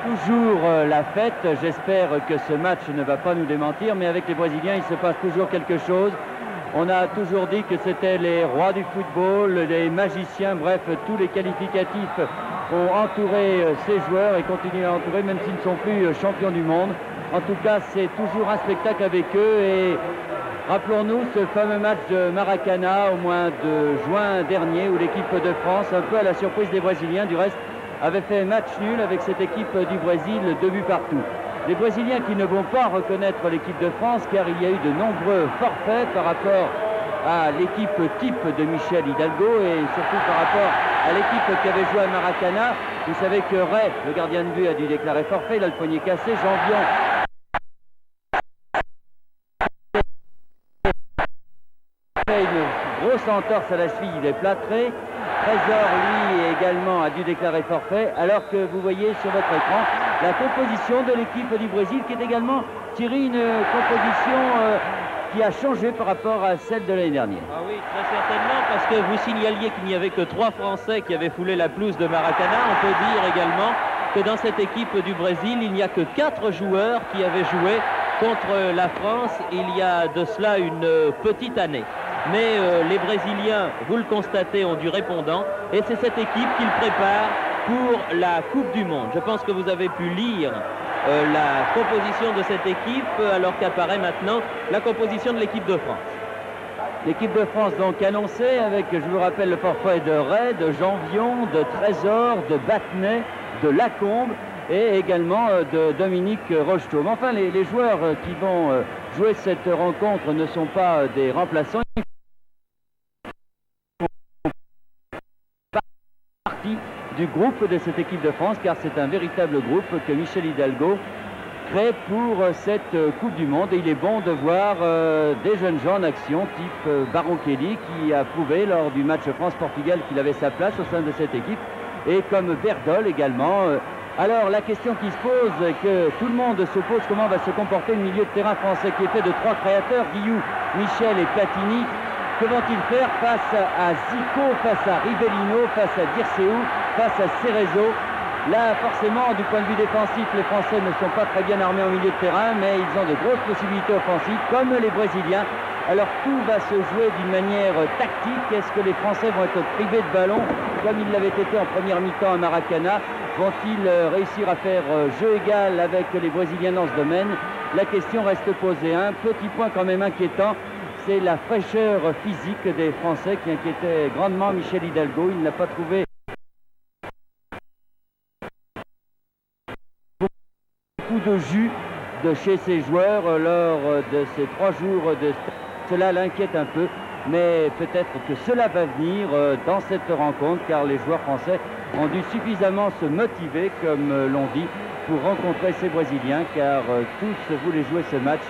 toujours la fête. J'espère que ce match ne va pas nous démentir, mais avec les Brésiliens, il se passe toujours quelque chose. On a toujours dit que c'était les rois du football, les magiciens, bref, tous les qualificatifs ont entouré ces joueurs et continuent à entourer, même s'ils ne sont plus champions du monde. En tout cas, c'est toujours un spectacle avec eux et rappelons-nous ce fameux match de Maracana au mois de juin dernier où l'équipe de France, un peu à la surprise des Brésiliens, du reste, avait fait match nul avec cette équipe du Brésil, 2 buts partout. Les Brésiliens qui ne vont pas reconnaître l'équipe de France car il y a eu de nombreux forfaits par rapport à l'équipe type de Michel Hidalgo et surtout par rapport à l'équipe qui avait joué à Maracana. Vous savez que Ray, le gardien de but, a dû déclarer forfait, il a le poignet cassé. Jean-Vion fait une grosse entorse à la cheville, il est plâtré. Trésor, lui, également a dû déclarer forfait, alors que vous voyez sur votre écran la composition de l'équipe du Brésil, qui est également, Thierry, une composition qui a changé par rapport à celle de l'année dernière. Ah oui, très certainement, parce que vous signaliez qu'il n'y avait que 3 Français qui avaient foulé la pelouse de Maracana. On peut dire également que dans cette équipe du Brésil, il n'y a que 4 joueurs qui avaient joué contre la France il y a de cela une petite année. Mais les Brésiliens, vous le constatez, ont du répondant et c'est cette équipe qu'ils préparent pour la Coupe du Monde. Je pense que vous avez pu lire la composition de cette équipe alors qu'apparaît maintenant la composition de l'équipe de France. L'équipe de France donc annoncée avec, je vous rappelle, le forfait de Ray, de Jean-Vion, de Trésor, de Battenet, de Lacombe et également de Dominique Rocheteau. Mais enfin, les joueurs qui vont jouer cette rencontre ne sont pas des remplaçants. Du groupe de cette équipe de France, car c'est un véritable groupe que Michel Hidalgo crée pour cette Coupe du Monde. Et il est bon de voir des jeunes gens en action, type Baron Kelly, qui a prouvé lors du match France-Portugal qu'il avait sa place au sein de cette équipe, et comme Berdol également. Alors la question qui se pose, que tout le monde se pose, comment va se comporter le milieu de terrain français qui est fait de 3 créateurs, Guillou, Michel et Platini. Que vont-ils faire face à Zico, face à Rivellino, face à Dirceu, face à Cerezo? Là, forcément, du point de vue défensif, les Français ne sont pas très bien armés en milieu de terrain, mais ils ont de grosses possibilités offensives, comme les Brésiliens. Alors tout va se jouer d'une manière tactique. Est-ce que les Français vont être privés de ballon, comme ils l'avaient été en première mi-temps à Maracana? Vont-ils réussir à faire jeu égal avec les Brésiliens dans ce domaine? La question reste posée. Un petit point quand même inquiétant, c'est la fraîcheur physique des Français qui inquiétait grandement Michel Hidalgo. Il n'a pas trouvé beaucoup de jus de chez ses joueurs lors de ces 3 jours de stage. Cela l'inquiète un peu, mais peut-être que cela va venir dans cette rencontre, car les joueurs français ont dû suffisamment se motiver, comme l'on dit, pour rencontrer ces Brésiliens, car tous voulaient jouer ce match.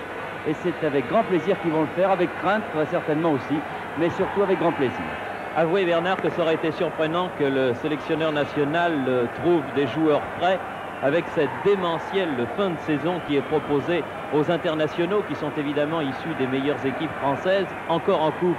Et c'est avec grand plaisir qu'ils vont le faire, avec crainte très certainement aussi, mais surtout avec grand plaisir. Avouez, Bernard, que ça aurait été surprenant que le sélectionneur national trouve des joueurs frais avec cette démentielle fin de saison qui est proposée aux internationaux, qui sont évidemment issus des meilleures équipes françaises. Encore en coupe,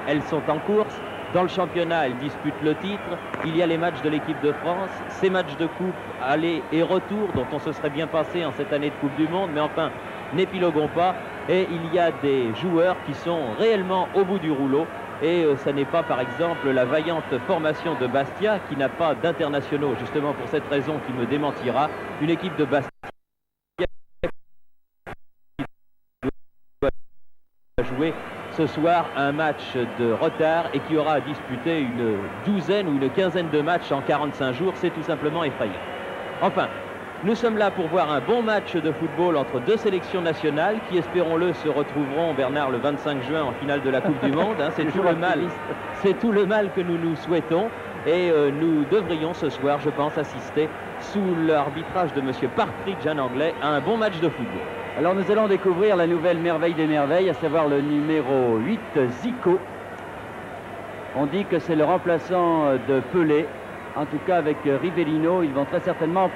elles sont en course. Dans le championnat, elles disputent le titre. Il y a les matchs de l'équipe de France, ces matchs de coupe, aller et retour, dont on se serait bien passé en cette année de Coupe du Monde, mais enfin, n'épiloguons pas. Et il y a des joueurs qui sont réellement au bout du rouleau. Et ça n'est pas, par exemple, la vaillante formation de Bastia, qui n'a pas d'internationaux, justement pour cette raison qui me démentira. Une équipe de Bastia va jouer ce soir un match de retard et qui aura à disputer une douzaine ou une quinzaine de matchs en 45 jours. C'est tout simplement effrayant. Enfin, nous sommes là pour voir un bon match de football entre 2 sélections nationales qui, espérons-le, se retrouveront, Bernard, le 25 juin en finale de la Coupe du Monde. C'est tout le mal que nous nous souhaitons. Et nous devrions ce soir, je pense, assister sous l'arbitrage de M. Partridge, un Anglais, à un bon match de football. Alors nous allons découvrir la nouvelle merveille des merveilles, à savoir le numéro 8, Zico. On dit que c'est le remplaçant de Pelé. En tout cas, avec Rivellino, ils vont très certainement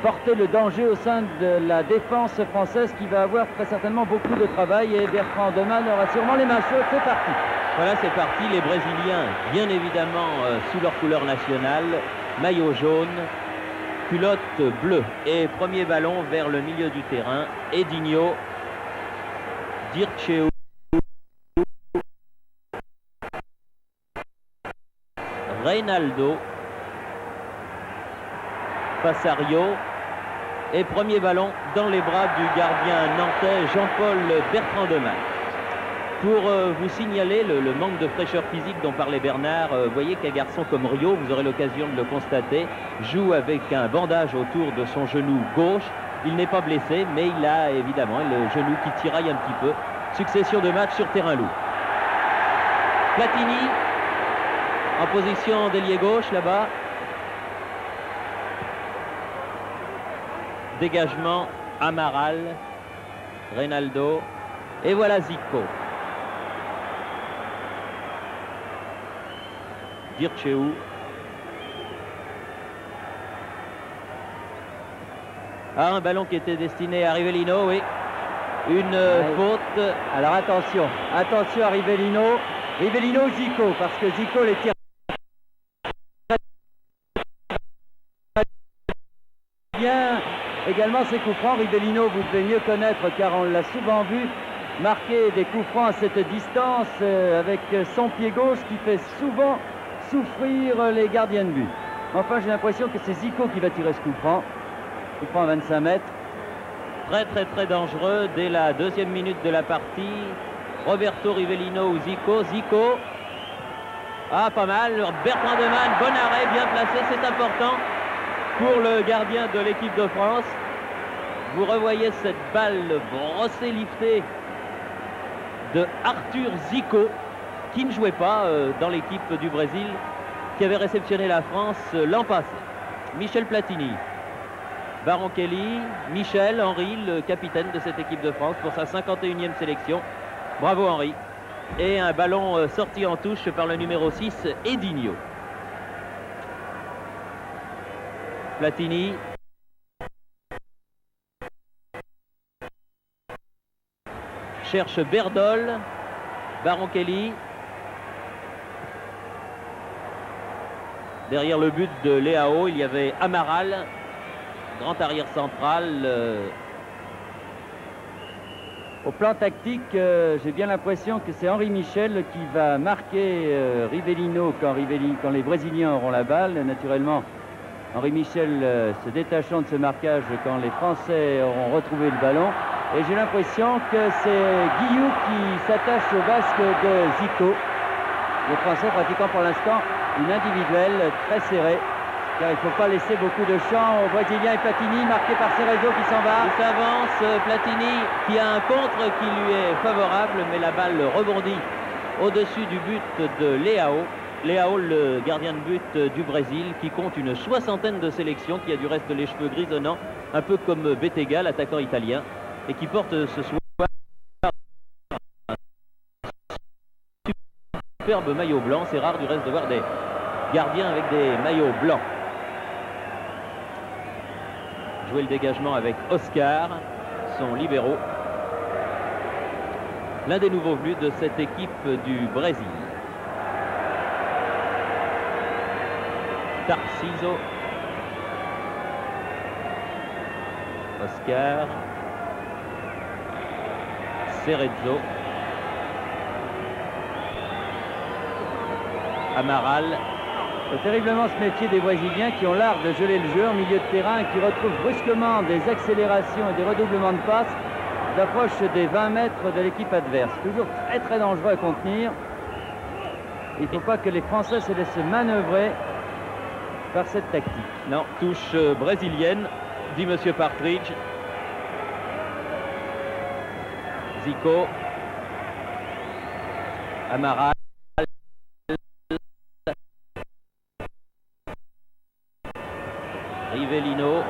porter le danger au sein de la défense française qui va avoir très certainement beaucoup de travail. Et Bertrand Demal aura sûrement les mains chaudes. C'est parti. Voilà, c'est parti. Les Brésiliens, bien évidemment, sous leur couleur nationale, maillot jaune, culotte bleue. Et premier ballon vers le milieu du terrain. Edinho, Dirceu, Reinaldo, Passario. Et premier ballon dans les bras du gardien nantais Jean-Paul Bertrand-Demanne. Pour vous signaler le manque de fraîcheur physique dont parlait Bernard, vous voyez qu'un garçon comme Rio, vous aurez l'occasion de le constater, joue avec un bandage autour de son genou gauche. Il n'est pas blessé, mais il a évidemment le genou qui tiraille un petit peu. Succession de matchs sur terrain lourd. Platini en position d'ailier gauche là-bas. Dégagement, Amaral, Reinaldo, et voilà Zico. Dirceu. Un ballon qui était destiné à Rivellino, oui. Une faute. Alors attention à Rivellino. Rivellino, Zico, parce que Zico les tire bien. Également ses coups francs, Rivellino, vous devez mieux connaître car on l'a souvent vu marquer des coups francs à cette distance avec son pied gauche qui fait souvent souffrir les gardiens de but. Enfin, j'ai l'impression que c'est Zico qui va tirer ce coup franc. Coup franc à 25 mètres. Très dangereux dès la deuxième minute de la partie. Roberto Rivellino ou Zico. Zico. Ah, pas mal. Bertrand-Demanne, bon arrêt, bien placé, c'est important pour le gardien de l'équipe de France. Vous revoyez cette balle brossée, liftée de Arthur Zico, qui ne jouait pas dans l'équipe du Brésil, qui avait réceptionné la France l'an passé. Michel Platini, Baron Kelly, Michel Henry, le capitaine de cette équipe de France pour sa 51e sélection. Bravo Henry. Et un ballon sorti en touche par le numéro 6, Edinho. Platini. Cherche Berdol. Baron Kelly. Derrière le but de Leao, il y avait Amaral, grand arrière central. Au plan tactique, j'ai bien l'impression que c'est Henri Michel qui va marquer Rivellino quand les Brésiliens auront la balle. Naturellement, Henri Michel se détachant de ce marquage quand les Français auront retrouvé le ballon. Et j'ai l'impression que c'est Guillou qui s'attache au basque de Zico. Les Français pratiquant pour l'instant une individuelle très serrée, car il ne faut pas laisser beaucoup de champ aux Brésiliens. Et Platini, marqué par Cerezo qui s'en va. Il s'avance, Platini qui a un contre qui lui est favorable, mais la balle rebondit au-dessus du but de Leao. Leao, le gardien de but du Brésil, qui compte une 60aine de sélections, qui a du reste les cheveux grisonnants, un peu comme Bettega, l'attaquant italien, et qui porte ce soir un superbe maillot blanc. C'est rare du reste de voir des gardiens avec des maillots blancs. Jouer le dégagement avec Oscar, son libéro. L'un des nouveaux venus de cette équipe du Brésil. Tarciso. Oscar. Cerezo. Amaral. C'est terriblement ce métier des Brésiliens qui ont l'art de geler le jeu en milieu de terrain et qui retrouvent brusquement des accélérations et des redoublements de passes d'approche des 20 mètres de l'équipe adverse. Toujours très dangereux à contenir. Il ne faut pas que les Français se laissent manœuvrer par cette tactique. Non, touche brésilienne, dit Monsieur Partridge. Zico. Amaral. Rivellino.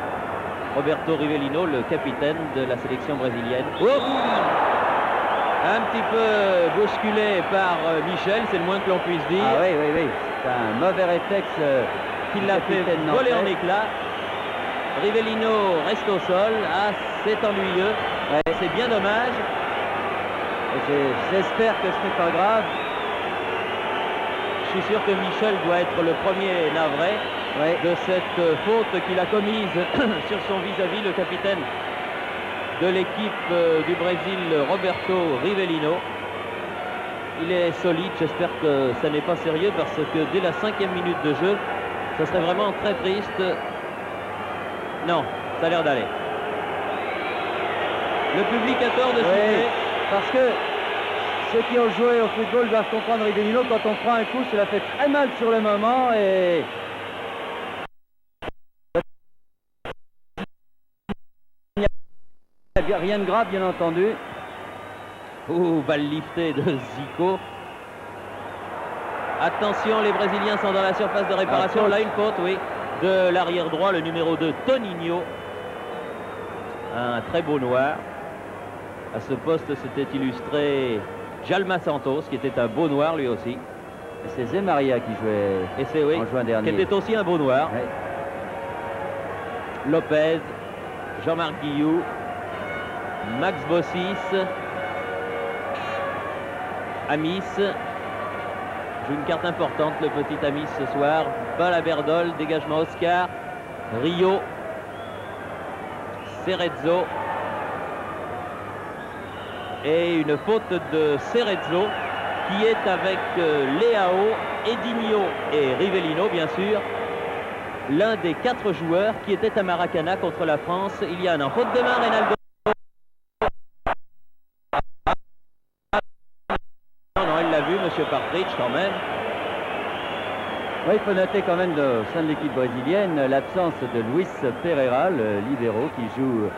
Roberto Rivellino, le capitaine de la sélection brésilienne. Oh, un petit peu bousculé par Michel, c'est le moins que l'on puisse dire. Ah oui. C'est un mauvais réflexe qui l'a fait voler en éclats. Rivellino reste au sol. Ah, c'est ennuyeux. Ouais. C'est bien dommage. J'espère que ce n'est pas grave. Je suis sûr que Michel doit être le premier navré. de cette faute qu'il a commise sur son vis-à-vis, le capitaine de l'équipe du Brésil, Roberto Rivellino. Il est solide, j'espère que ça n'est pas sérieux parce que dès la 5e minute de jeu, ça serait vraiment très triste. Non, ça a l'air d'aller. Le public a tort de siffler. Parce que ceux qui ont joué au football doivent comprendre Rivellino, quand on prend un coup, cela fait très mal sur le moment et... Rien de grave, bien entendu. Balle liftée de Zico. Attention, les Brésiliens sont dans la surface de réparation. Là, une faute, oui, de l'arrière droit, le numéro 2, Toninho. Un très beau noir. À ce poste, s'était illustré Jalma Santos, qui était un beau noir lui aussi. Et c'est Zé Maria qui jouait en juin dernier. Qui était aussi un beau noir. Ouais. Lopez, Jean-Marc Guillou, Max Bossis, Amis. Joue une carte importante, le petit Amis ce soir. Balle à Berdol, dégagement Oscar, Rio, Cerezo. Et une faute de Cerezo qui est avec Leao, Edinho et Rivellino, bien sûr, l'un des 4 joueurs qui étaient à Maracana contre la France il y a un an. Faute de main, Reynaldo. Non, il l'a vu, monsieur Partridge, quand même. Oui, il faut noter quand même au sein de l'équipe brésilienne l'absence de Luis Pereira, le libéro, qui joue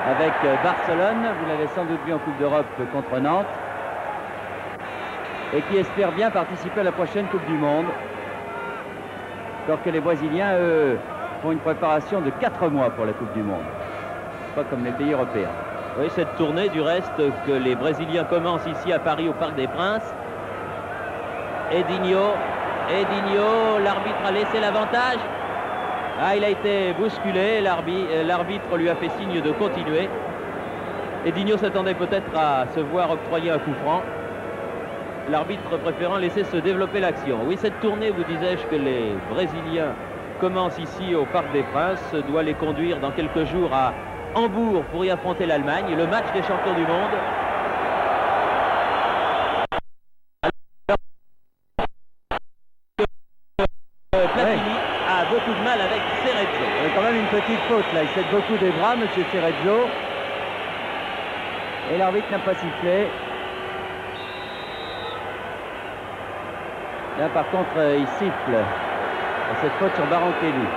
avec Barcelone. Vous l'avez sans doute vu en Coupe d'Europe contre Nantes. Et qui espère bien participer à la prochaine Coupe du Monde. Alors que les Brésiliens, eux, font une préparation de 4 mois pour la Coupe du Monde. Pas comme les pays européens. Oui, cette tournée du reste que les Brésiliens commencent ici à Paris au Parc des Princes. Edinho, l'arbitre a laissé l'avantage. Ah, il a été bousculé, l'arbitre lui a fait signe de continuer. Edinho s'attendait peut-être à se voir octroyer un coup franc. L'arbitre préférant laisser se développer l'action. Oui, cette tournée, vous disais-je, que les Brésiliens commencent ici au Parc des Princes, doit les conduire dans quelques jours à Hambourg pour y affronter l'Allemagne, le match des champions du monde. Platini a beaucoup de mal avec Cerezo. Il y a quand même une petite faute là, il cède beaucoup des bras, monsieur Cerezo. Et l'arbitre n'a pas sifflé. Là par contre il siffle cette faute sur Barankelli.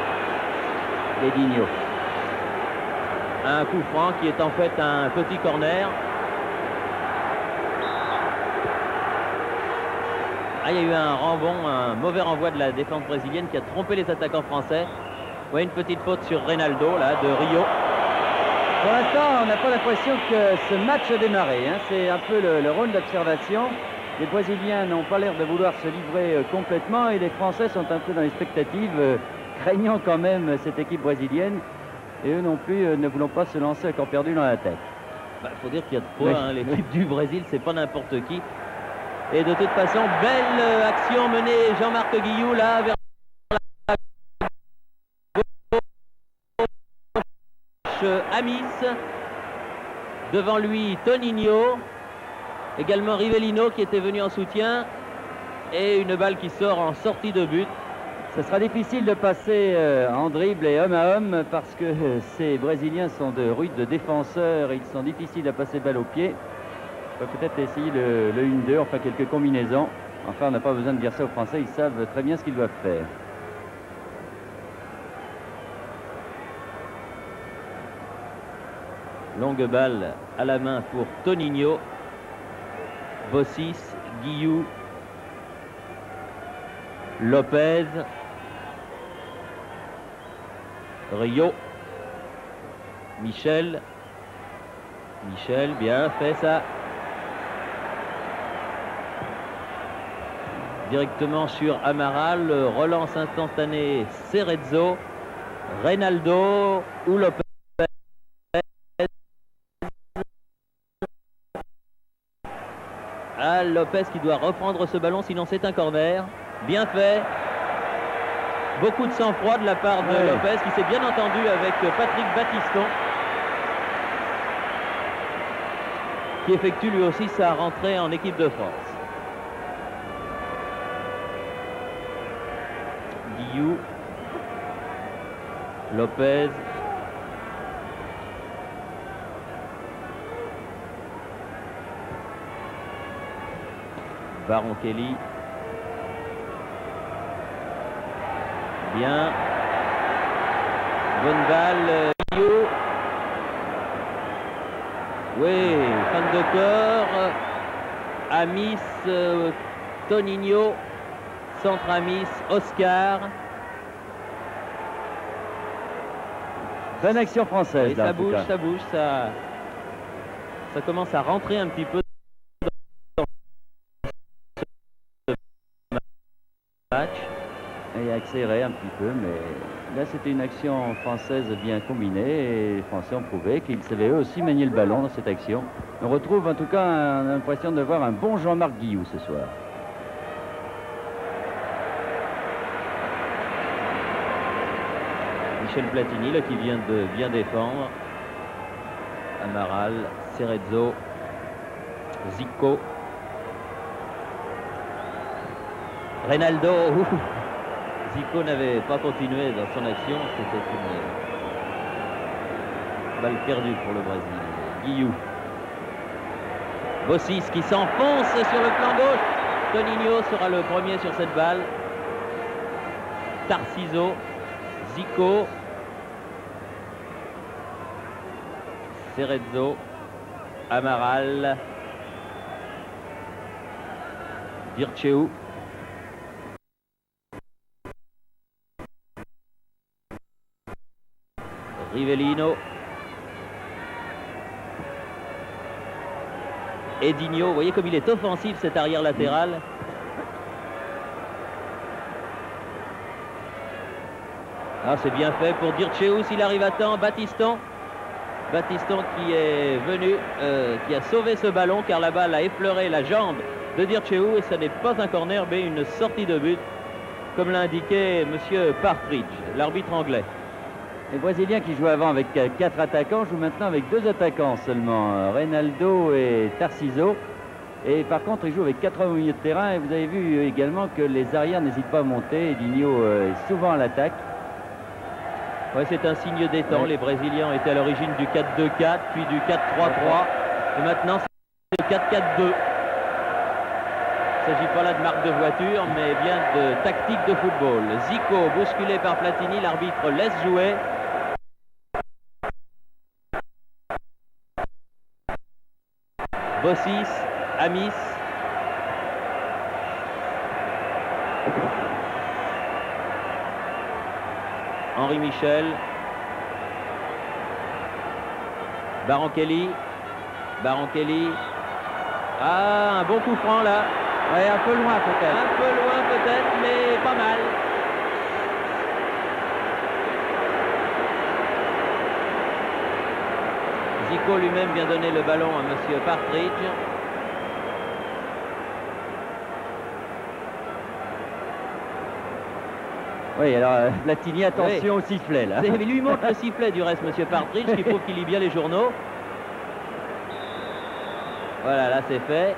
Edinho. Un coup franc qui est en fait un petit corner. Ah, il y a eu un mauvais renvoi de la défense brésilienne qui a trompé les attaquants français. Oui, une petite faute sur Reynaldo là, de Rio. Pour l'instant, on n'a pas l'impression que ce match a démarré. Hein. C'est un peu le rôle d'observation. Les Brésiliens n'ont pas l'air de vouloir se livrer complètement et les Français sont un peu dans les expectatives, craignant quand même cette équipe brésilienne. Et eux non plus ne voulant pas se lancer à corps perdu dans la tête. Il faut dire qu'il y a de quoi. Hein. L'équipe du Brésil, c'est pas n'importe qui. Et de toute façon, belle action menée Jean-Marc Guillou là vers la gauche. Amis. Devant lui, Toninho. Également Rivellino qui était venu en soutien. Et une balle qui sort en sortie de but. Ce sera difficile de passer en dribble et homme à homme parce que ces Brésiliens sont de rudes défenseurs. Ils sont difficiles à passer balle au pied. On peut peut-être essayer le 1-2, enfin quelques combinaisons. Enfin, on n'a pas besoin de dire ça aux Français, ils savent très bien ce qu'ils doivent faire. Longue balle à la main pour Toninho. Bossis, Guillou, Lopez, Rio, Michel, bien fait ça. Directement sur Amaral, relance instantanée Cerezo, Reynaldo ou Lopez. Lopez qui doit reprendre ce ballon, sinon c'est un corner. Bien fait. Beaucoup de sang-froid de la part de Lopez, qui s'est bien entendu avec Patrick Battiston, qui effectue lui aussi sa rentrée en équipe de France. Guillou, Lopez, Baron Kelly, bien, bonne balle, Guillou, oui, fan de cœur, Amis, Toninho, centre Amis, Oscar. Bonne action française. Et ça bouge, ça commence à rentrer un petit peu dans le match. Et accéléré un petit peu, mais là c'était une action française bien combinée et les Français ont prouvé qu'ils savaient eux aussi manier le ballon dans cette action. On retrouve en tout cas l'impression de voir un bon Jean-Marc Guillou ce soir. Michel Platini là, qui vient de bien défendre. Amaral, Cerezo, Zico, Reynaldo. Zico n'avait pas continué dans son action, c'était une balle perdue pour le Brésil. Guillou. Bossis qui s'enfonce sur le flanc gauche. Toninho sera le premier sur cette balle. Tarciso, Zico, Cerezo, Amaral, Vircheu. Rivellino, Edinho, vous voyez comme il est offensif cet arrière latéral. Ah, c'est bien fait pour Vircheu s'il arrive à temps. Battiston qui est venu, qui a sauvé ce ballon car la balle a effleuré la jambe de Vircheu et ce n'est pas un corner mais une sortie de but comme l'a indiqué monsieur Partridge, l'arbitre anglais. Les Brésiliens qui jouaient avant avec 4 attaquants jouent maintenant avec 2 attaquants seulement, Reynaldo et Tarciso. Et par contre, ils jouent avec 4 hommes au milieu de terrain. Et vous avez vu également que les arrières n'hésitent pas à monter. Edinho est souvent à l'attaque. Ouais, c'est un signe des temps. Les Brésiliens ont été à l'origine du 4-2-4, puis du 4-3-3. Et maintenant, c'est le 4-4-2. Il ne s'agit pas là de marque de voiture, mais bien de tactique de football. Zico, bousculé par Platini, l'arbitre laisse jouer. Bossis, Amis. Henri Michel. Baron Kelly. Ah, un bon coup franc là. Ouais, un peu loin peut-être. Un peu loin peut-être, mais pas mal. Zico lui-même vient donner le ballon à monsieur Partridge. Oui, alors Platini, attention au sifflet là. Il lui montre le sifflet du reste, monsieur Partridge, qui prouve qu'il lit bien les journaux. Voilà, là c'est fait.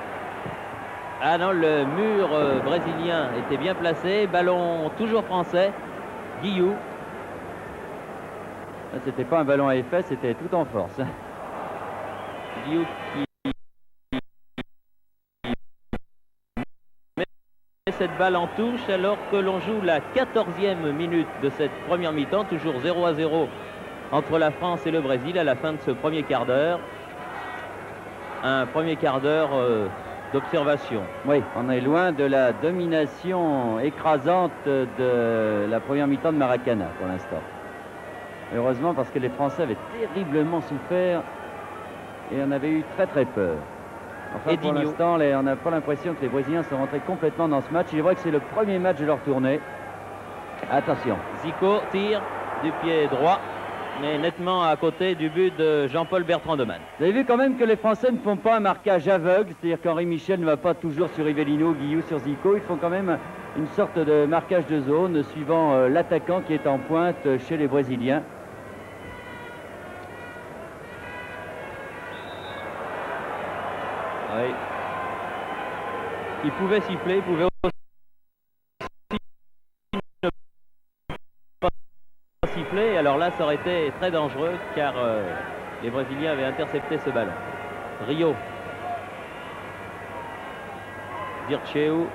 Ah non, le mur brésilien était bien placé. Ballon toujours français. Guillou. C'était pas un ballon à effet, c'était tout en force. Guillou qui met cette balle en touche alors que l'on joue la 14e minute de cette première mi-temps. Toujours 0-0 entre la France et le Brésil à la fin de ce premier quart d'heure. Un premier quart d'heure d'observation. Oui, on est loin de la domination écrasante de la première mi-temps de Maracana pour l'instant. Heureusement parce que les Français avaient terriblement souffert et on avait eu très très peur. Enfin, pour l'instant, on n'a pas l'impression que les Brésiliens sont rentrés complètement dans ce match. Il est vrai que c'est le premier match de leur tournée. Attention. Zico tire du pied droit. mais nettement à côté du but de Jean-Paul Bertrand de Man. Vous avez vu quand même que les Français ne font pas un marquage aveugle, c'est-à-dire qu'Henri Michel ne va pas toujours sur Rivellino, Guillou sur Zico, ils font quand même une sorte de marquage de zone suivant l'attaquant qui est en pointe chez les Brésiliens. Oui. Il pouvait siffler, il pouvait aussi ne pas siffler. Alors là, ça aurait été très dangereux car les Brésiliens avaient intercepté ce ballon. Rio, Dirceu,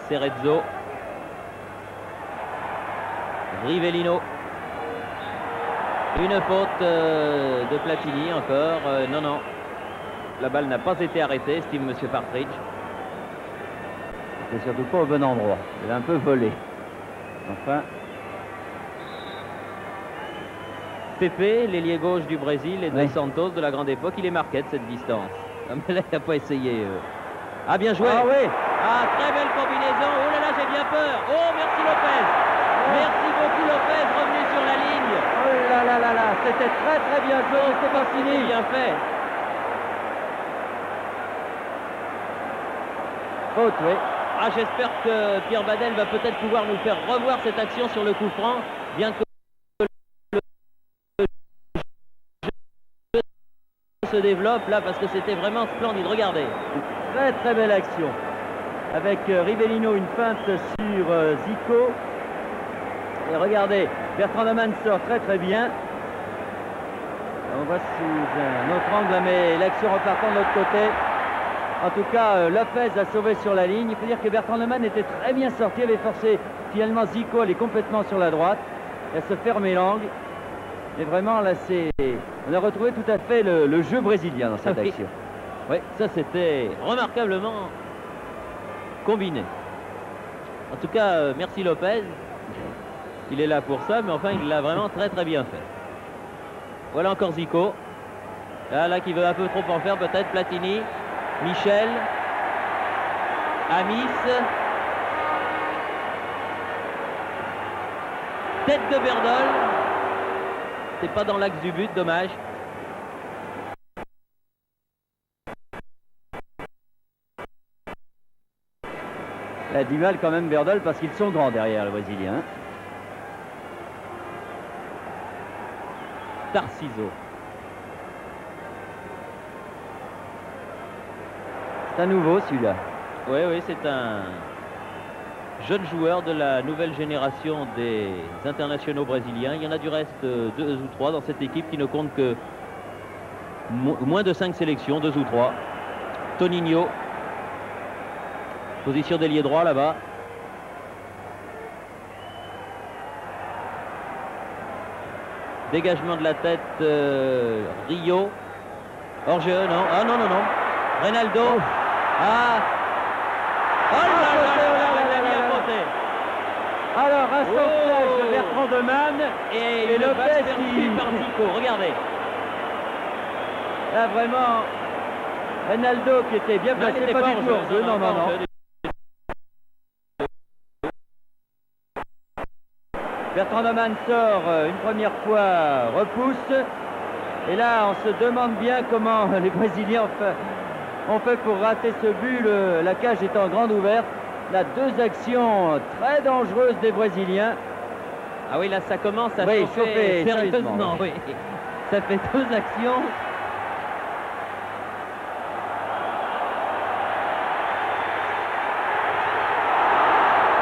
Cerezo, Rivellino. Une faute de Platini encore. Non, non. La balle n'a pas été arrêtée, estime M. Partridge. C'est surtout pas au bon endroit. Elle a un peu volé. Enfin. Pepe, l'ailier gauche du Brésil, et Dos Santos de la grande époque, il est marqué de cette distance. Mais là, il n'a pas essayé. Ah, bien joué. Ah oui. Ah, très belle combinaison. Oh là là, j'ai bien peur. Oh, merci Lopez. Merci beaucoup Lopez, revenu sur la ligne. Oh là là là là, c'était très très bien joué, mais c'est pas fini. Bien fait. Faute, oui. Ah, j'espère que Pierre Badel va peut-être pouvoir nous faire revoir cette action sur le coup franc, bien que le jeu se développe là, parce que c'était vraiment splendide. Regardez. Très très belle action. Avec Rivellino, une feinte sur Zico. Et regardez, Bertrand de Man sort très très bien. On voit sous un autre angle, mais l'action repartant de l'autre côté. En tout cas, Lopez a sauvé sur la ligne. Il faut dire que Bertrand de Man était très bien sorti, avait forcé finalement Zico à aller complètement sur la droite et à se fermer l'angle. Et vraiment, là, on a retrouvé tout à fait le jeu brésilien dans cette action. Oui, ça c'était remarquablement combiné. En tout cas, merci Lopez. Il est là pour ça, mais enfin, il l'a vraiment très très bien fait. Voilà encore Zico. Là qui veut un peu trop en faire, peut-être. Platini. Michel, Amis, tête de Berdol, c'est pas dans l'axe du but, dommage. Il a du mal quand même Berdol parce qu'ils sont grands derrière le Brésilien. Tarciso. C'est un nouveau celui-là. Oui, oui, c'est un jeune joueur de la nouvelle génération des internationaux brésiliens. Il y en a du reste 2 ou 3 dans cette équipe qui ne compte que moins de 5 sélections, 2 ou 3. Toninho, position d'ailier droit là-bas. Dégagement de la tête, Rio. Hors-jeu, non. Ah non, non, non. Reynaldo. Ah. Oh là là là là. Alors, un sauvetage de Bertrand de Man et Lopez qui par Zico. Regardez. Là, vraiment, Reynaldo qui était bien placé, pas du tout hors-jeu. Non, non, non. Bertrand de Man sort une première fois, repousse. Et là, on se demande bien comment les Brésiliens ont fait pour rater ce but, la cage étant grande ouverte. Là, 2 actions très dangereuses des Brésiliens. Ah oui, là, ça commence à chauffer sérieusement. Oui. Ça fait 2 actions.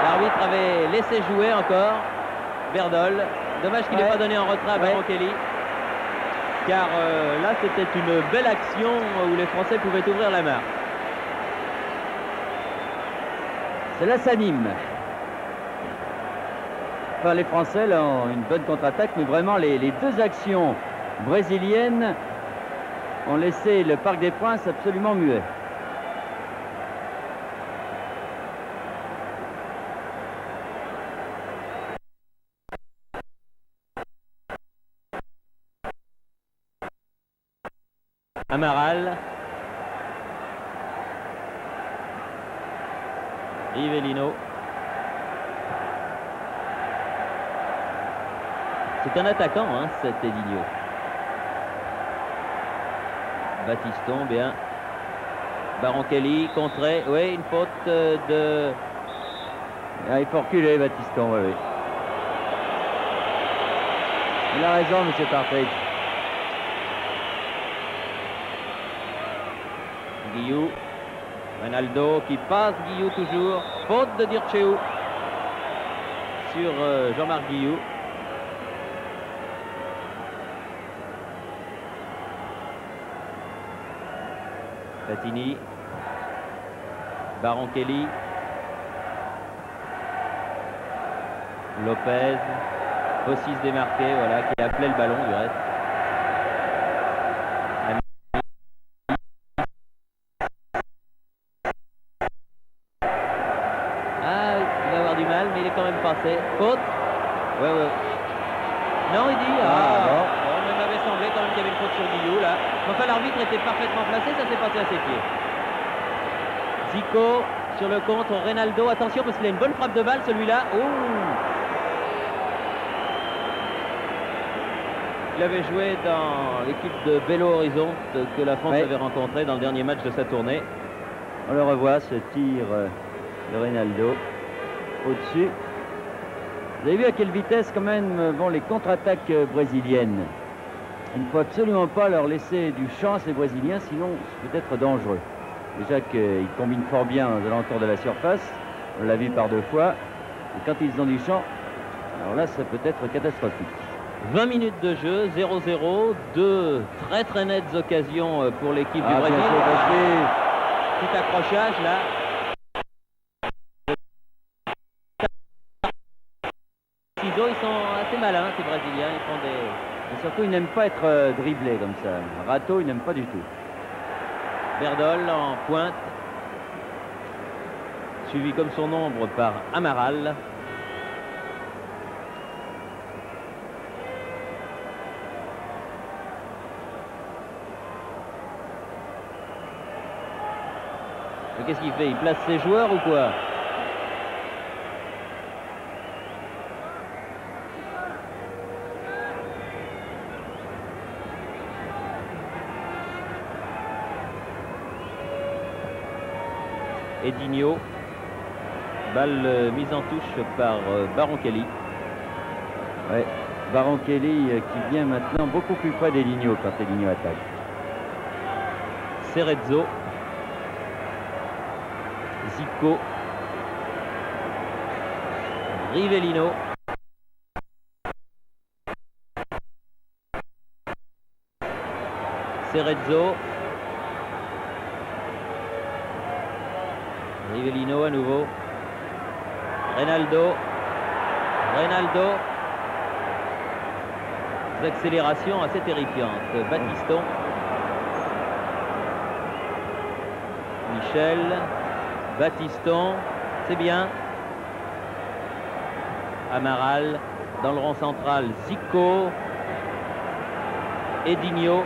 L'arbitre avait laissé jouer encore Berdol. Dommage qu'il n'ait pas donné en retrait à Barochelli. Car là, c'était une belle action où les Français pouvaient ouvrir la marque. C'est là, ça anime. Enfin, les Français là, ont une bonne contre-attaque, mais vraiment, les 2 actions brésiliennes ont laissé le Parc des Princes absolument muet. Amaral. Rivellino. C'est un attaquant, hein, cet Edinho. Battiston, bien. Baron-Kelly, contré. Oui, une faute de... Ah, il faut reculer, Battiston, oui. Il a raison, M. Partridge. Guillou. Ronaldo qui passe, Guillou toujours. Faute de Dirceu sur Jean-Marc Guillou. Platini. Baron-Kelly. Lopez. Aussi se démarquer, voilà, qui appelait le ballon du reste. Ah, il va avoir du mal, mais il est quand même passé. Faute. Ouais. Non, il dit. Bon, il m'avait semblé quand même qu'il y avait une faute sur Guillou, là. Enfin, l'arbitre était parfaitement placé, ça s'est passé à ses pieds. Zico sur le contre, Ronaldo. Attention, parce qu'il a une bonne frappe de balle, celui-là. Il avait joué dans l'équipe de Belo Horizonte que la France avait rencontré dans le dernier match de sa tournée. On le revoit, ce tir de Ronaldo au-dessus. Vous avez vu à quelle vitesse quand même vont les contre-attaques brésiliennes. Il ne faut absolument pas leur laisser du champ, ces Brésiliens, sinon ça peut être dangereux. Déjà qu'ils combinent fort bien aux alentours de la surface, on l'a vu par 2 fois. Et quand ils ont du champ, alors là, ça peut être catastrophique. 20 minutes de jeu, 0-0, 2 très nettes occasions pour l'équipe du Brésil. Petit accrochage là. Ciseaux, ils sont assez malins, ces Brésiliens. Ils font des... Et surtout, ils n'aiment pas être dribblés comme ça. Rato, ils n'aiment pas du tout. Berdol en pointe. Suivi comme son ombre par Amaral. Qu'est-ce qu'il fait? Il place ses joueurs ou quoi? Edinho. Balle mise en touche par Baron-Kelly. Ouais, Baron-Kelly qui vient maintenant beaucoup plus près d'Edinho quand Edinho attaque. Cerezo. Zico. Rivellino. Cerezo. Rivellino à nouveau. Ronaldo. Des accélérations assez terrifiantes. Battiston. Michel. Battiston, c'est bien. Amaral dans le rond central. Zico. Edinho.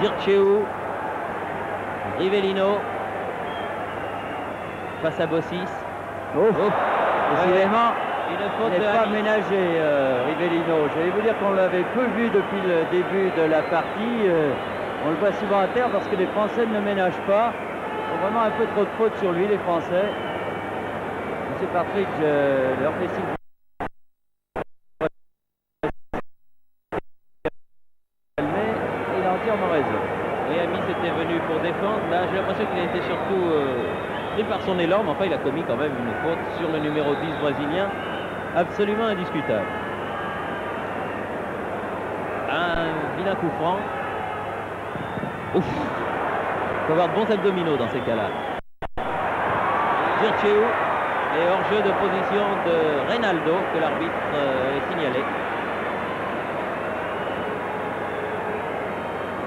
Dirceu. Rivellino. Face à Bossis. Décidément, il n'est pas ménagé, Rivellino. J'allais vous dire qu'on l'avait peu vu depuis le début de la partie. On le voit souvent à terre parce que les Français ne le ménagent pas. Ils ont vraiment un peu trop de fautes sur lui, les Français. M. Partridge leur fait signe. Mais il a entièrement raison. Miami s'était venu pour défendre. Là, j'ai l'impression qu'il a été surtout pris par son élan, mais enfin, il a commis quand même une faute sur le numéro 10 brésilien. Absolument indiscutable. Un vilain coup franc. Ouf. Il faut avoir de bons abdominaux dans ces cas-là. Dirceu et hors-jeu de position de Ronaldo que l'arbitre avait signalé.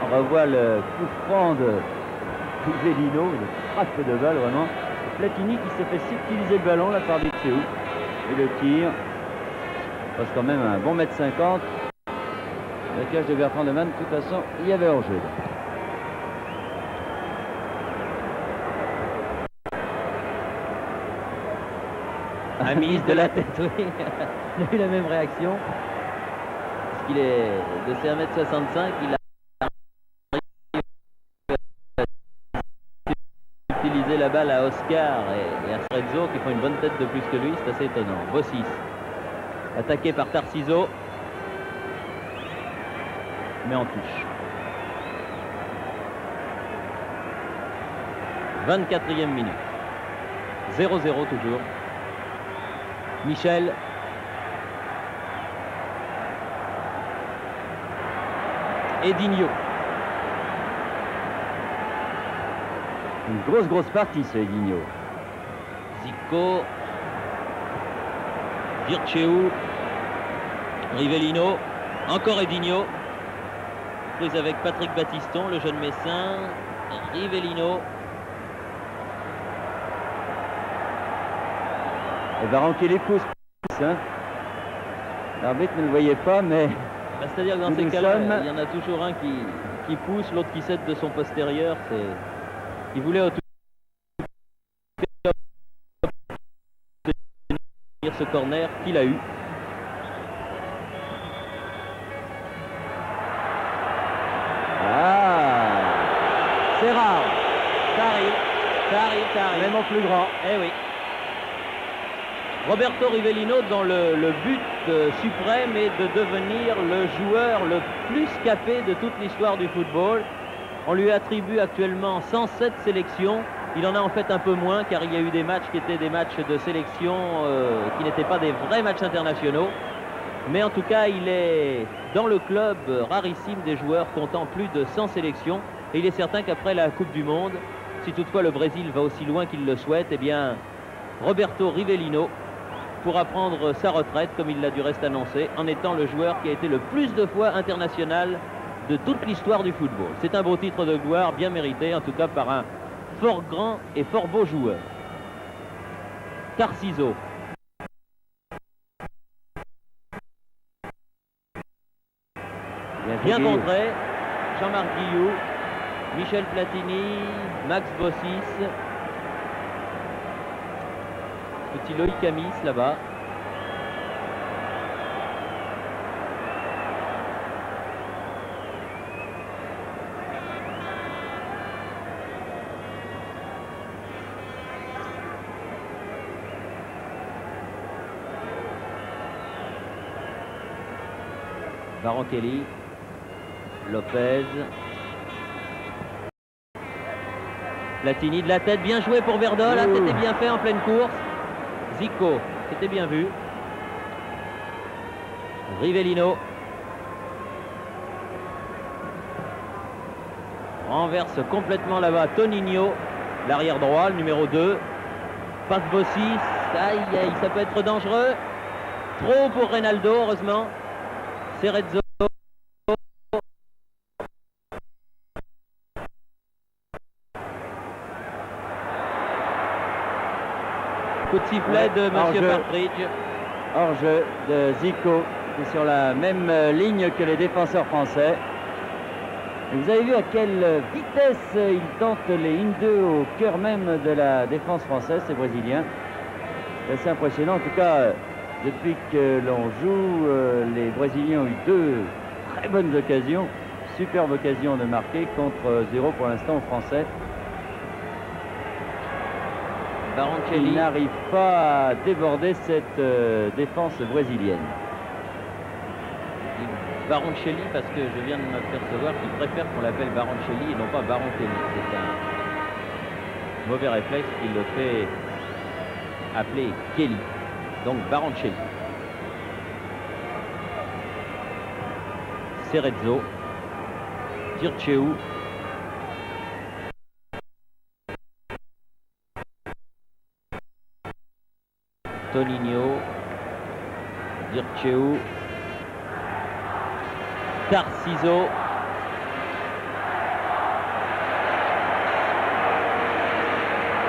On revoit le coup franc de Rivellino, le frappe de balle vraiment. Platini qui s'est fait subtiliser le ballon là par Dirceu. Et le tir passe quand même un bon 1m50. La cage de Bertrand Demann, de toute façon, il y avait hors-jeu. Un ministre de la tête, oui. Il a eu la même réaction. Parce qu'il est de ses 1m65, il a utilisé la balle à Oscar et à Srezzo qui font une bonne tête de plus que lui, c'est assez étonnant. Bossis, attaqué par Tarciso, mais en touche. 24e minute. 0-0 toujours. Michel. Edinho. Une grosse partie, ce Edinho. Zico. Vircheu. Rivellino. Encore Edinho. Prise avec Patrick Battiston, le jeune Messin. Rivellino. Et Barankelli pousse. Hein. L'arbitre ne le voyait pas, mais... C'est-à-dire que dans ces cas-là, il y en a toujours un qui pousse, l'autre qui cède de son postérieur. Il voulait obtenir ce corner qu'il a eu. Ah, c'est rare. Ça arrive. Même en plus grand. Eh oui. Roberto Rivellino dans le but suprême est de devenir le joueur le plus capé de toute l'histoire du football. On lui attribue actuellement 107 sélections. Il en a en fait un peu moins car il y a eu des matchs qui étaient des matchs de sélection qui n'étaient pas des vrais matchs internationaux. Mais en tout cas, il est dans le club rarissime des joueurs comptant plus de 100 sélections. Et il est certain qu'après la Coupe du Monde, si toutefois le Brésil va aussi loin qu'il le souhaite, eh bien Roberto Rivellino pourra prendre sa retraite, comme il l'a du reste annoncé, en étant le joueur qui a été le plus de fois international de toute l'histoire du football. C'est un beau titre de gloire, bien mérité, en tout cas par un fort grand et fort beau joueur. Tarciso. Bien contré. Jean-Marc Guillou, Michel Platini, Max Bossis. Petit Loïc Amis là-bas. Barankelli, Lopez. Platini de la tête, bien joué pour Verdol. Là, c'était bien fait en pleine course. Zico, c'était bien vu. Rivellino. Renverse complètement là-bas Toninho, l'arrière droit, le numéro 2. Passe Bossis. Aïe, aïe, ça peut être dangereux. Trop pour Reynaldo, heureusement. Srezzo. Coup de sifflet de M. Partridge. Hors-jeu de Zico, qui est sur la même ligne que les défenseurs français. Et vous avez vu à quelle vitesse il tente les 1-2 au cœur même de la défense française, ces Brésiliens. C'est assez impressionnant. En tout cas, depuis que l'on joue, les Brésiliens ont eu 2 très bonnes occasions, superbe occasion de marquer contre 0 pour l'instant aux Français. Barankelli n'arrive pas à déborder cette défense brésilienne. Barankelli parce que je viens de m'apercevoir qu'il préfère qu'on l'appelle Barankelli et non pas Barankelli. C'est un mauvais réflexe qui le fait appeler Kelly. Donc Barankelli. Srezzo. Vircheu. Toninho. Vircheu. Tarciso.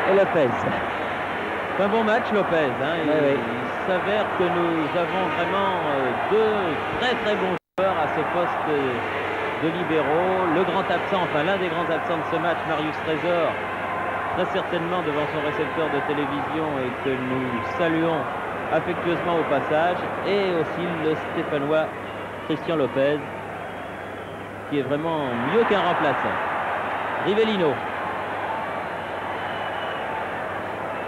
Et Lopez. C'est un bon match, Lopez. Hein. Il s'avère que nous avons vraiment 2 très bons joueurs à ce poste de libéraux. Le grand absent, enfin l'un des grands absents de ce match, Marius Trésor, très certainement devant son récepteur de télévision et que nous saluons affectueusement au passage, et aussi le Stéphanois Christian Lopez, qui est vraiment mieux qu'un remplaçant. Rivellino.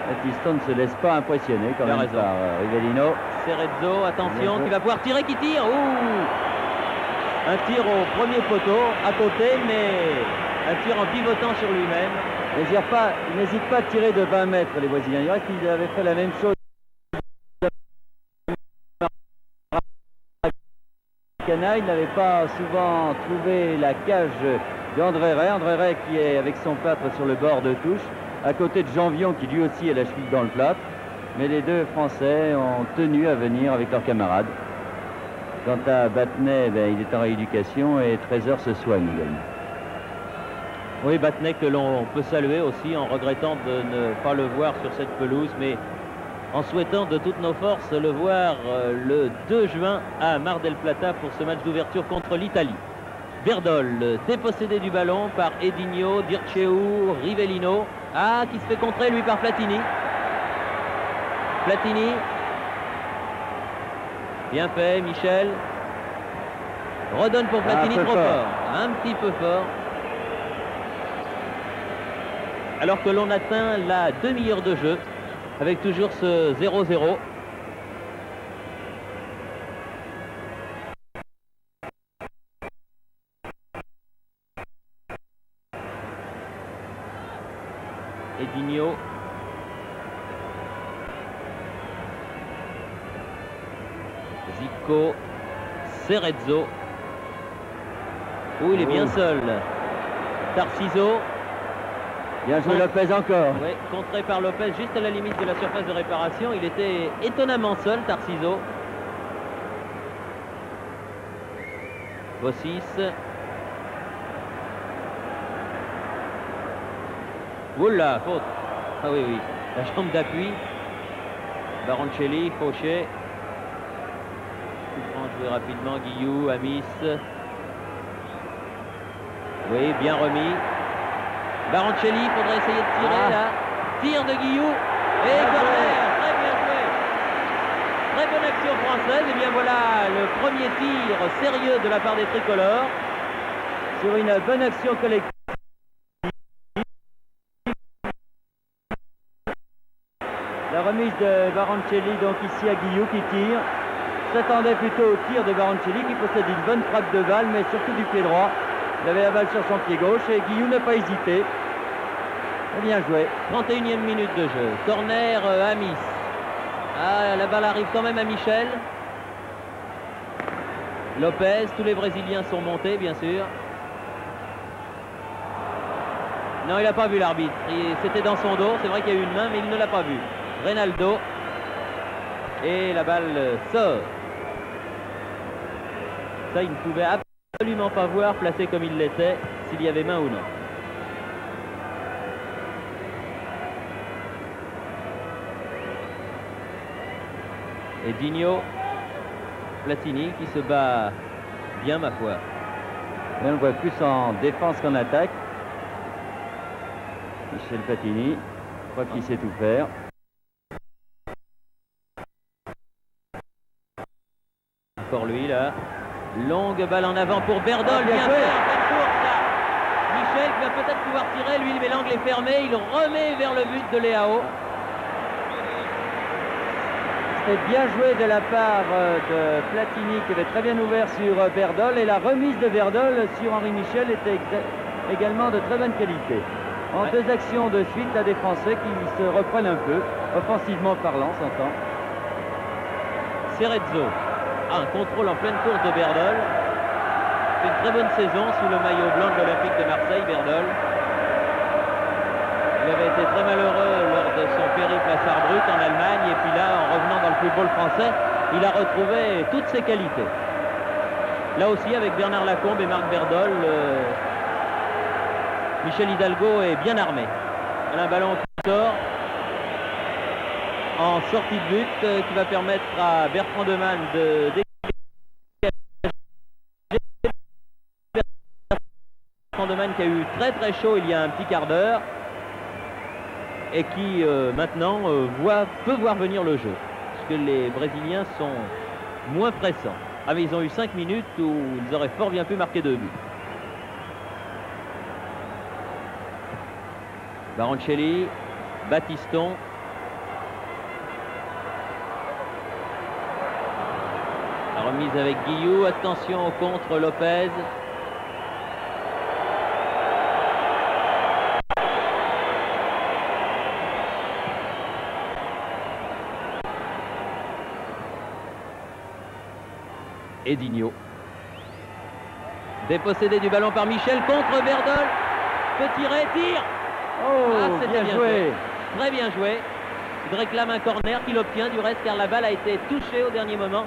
Battiston ne se laisse pas impressionner quand même par Rivellino. Cerezo, attention, qui va pouvoir tirer, qui tire. Ouh, un tir au premier poteau, à côté, mais un tir en pivotant sur lui-même. Il n'hésite pas à tirer de 20 mètres, les Brésiliens. Il reste qu'il avait fait la même chose. Il n'avait pas souvent trouvé la cage d'André Ray. André Ray qui est avec son plâtre sur le bord de touche, à côté de Janvion qui lui aussi a la cheville dans le plâtre. Mais les deux Français ont tenu à venir avec leurs camarades. Quant à Battenet, il est en rééducation et Trésor se soigne également. Oui, Battenet que l'on peut saluer aussi en regrettant de ne pas le voir sur cette pelouse, mais en souhaitant de toutes nos forces le voir le 2 juin à Mar del Plata pour ce match d'ouverture contre l'Italie. Berdol, dépossédé du ballon par Edinho, Dirceu, Rivellino. Ah, qui se fait contrer lui par Platini. Platini. Bien fait, Michel. Redonne pour Platini, trop fort. Un petit peu fort. Alors que l'on atteint la demi-heure de jeu, avec toujours ce 0-0. Edinho. Zico. Cerezo. Oh, il est bien seul. Tarciso. Bien joué Lopez encore. Oui, contré par Lopez juste à la limite de la surface de réparation. Il était étonnamment seul, Tarciso. Bossis. Oula, faute. Ah oui, oui. La jambe d'appui. Baroncelli, Fauché. Joué rapidement, Guillou, Amis. Oui, bien remis. Baroncelli, il faudrait essayer de tirer là. Tir de Guillou. Et corner. Très bien joué. Très bonne action française. Et bien voilà le premier tir sérieux de la part des tricolores. Sur une bonne action collective. La remise de Baroncelli, donc ici à Guillou qui tire. S'attendait plutôt au tir de Baroncelli qui possède une bonne frappe de balle, mais surtout du pied droit. Il avait la balle sur son pied gauche et Guillou n'a pas hésité. Bien joué. 31e minute de jeu. Corner Amis. Ah, la balle arrive quand même à Michel. Lopez, tous les Brésiliens sont montés, bien sûr. Non, il n'a pas vu l'arbitre. C'était dans son dos. C'est vrai qu'il y a eu une main, mais il ne l'a pas vu. Reynaldo. Et la balle sort. Ça, il ne pouvait absolument pas voir, placé comme il l'était, s'il y avait main ou non. Edinho. Platini qui se bat bien, ma foi. Et on le voit plus en défense qu'en attaque. Michel Platini, je crois qu'il sait tout faire. Encore lui là. Longue balle en avant pour Berdol. Bien fait en pleine course là. Michel qui va peut-être pouvoir tirer. Lui, mais l'angle est fermé. Il remet vers le but de Leao. C'était bien joué de la part de Platini qui avait très bien ouvert sur Berdol. Et la remise de Berdol sur Henri Michel était également de très bonne qualité. En deux actions de suite, là, des Français qui se reprennent un peu, offensivement parlant, s'entend. Cerezo. Un contrôle en pleine course de Berdol. C'est une très bonne saison sous le maillot blanc de l'Olympique de Marseille, Berdol. Il avait été très malheureux lors de son périple à Sarrebruck en Allemagne. Et puis là, en revenant dans le football français, il a retrouvé toutes ses qualités. Là aussi, avec Bernard Lacombe et Marc Berdol, Michel Hidalgo est bien armé. Un ballon qui sort en sortie de but qui va permettre à Bertrand Demann de dégager. Bertrand Demann qui a eu très très chaud il y a un petit quart d'heure et qui maintenant peut voir venir le jeu. que les Brésiliens sont moins pressants. Ah, mais ils ont eu 5 minutes où ils auraient fort bien pu marquer 2 buts. Baroncelli, Battiston. La remise avec Guillou. Attention au contre Lopez. Edinho. Dépossédé du ballon par Michel contre Verdol. Peut tirer, tire. Oh, c'était bien joué. Très bien joué. Il réclame un corner qu'il obtient du reste car la balle a été touchée au dernier moment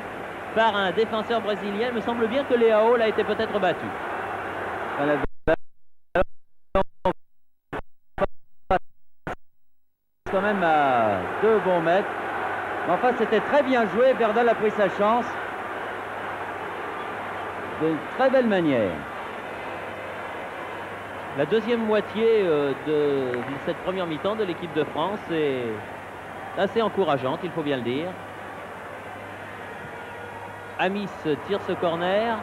par un défenseur brésilien. Il me semble bien que Leao l'a été peut-être battu. Quand même à 2 bons mètres. Mais enfin, c'était très bien joué. Verdol a pris sa chance de très belle manière. La deuxième moitié de cette première mi-temps de l'équipe de France est assez encourageante, il faut bien le dire. Amis tire ce corner.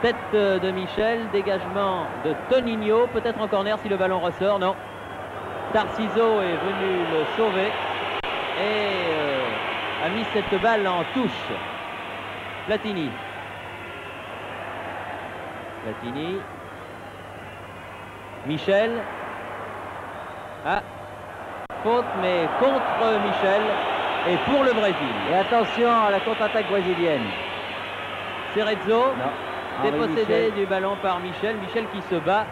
Tête de Michel, dégagement de Toninho, peut-être en corner si le ballon ressort, non. Tarciso est venu le sauver et a mis cette balle en touche. Platini. Michel. Ah, faute, mais contre Michel et pour le Brésil. Et attention à la contre-attaque brésilienne. Cerezo, dépossédé du ballon par Michel. Michel qui se bat.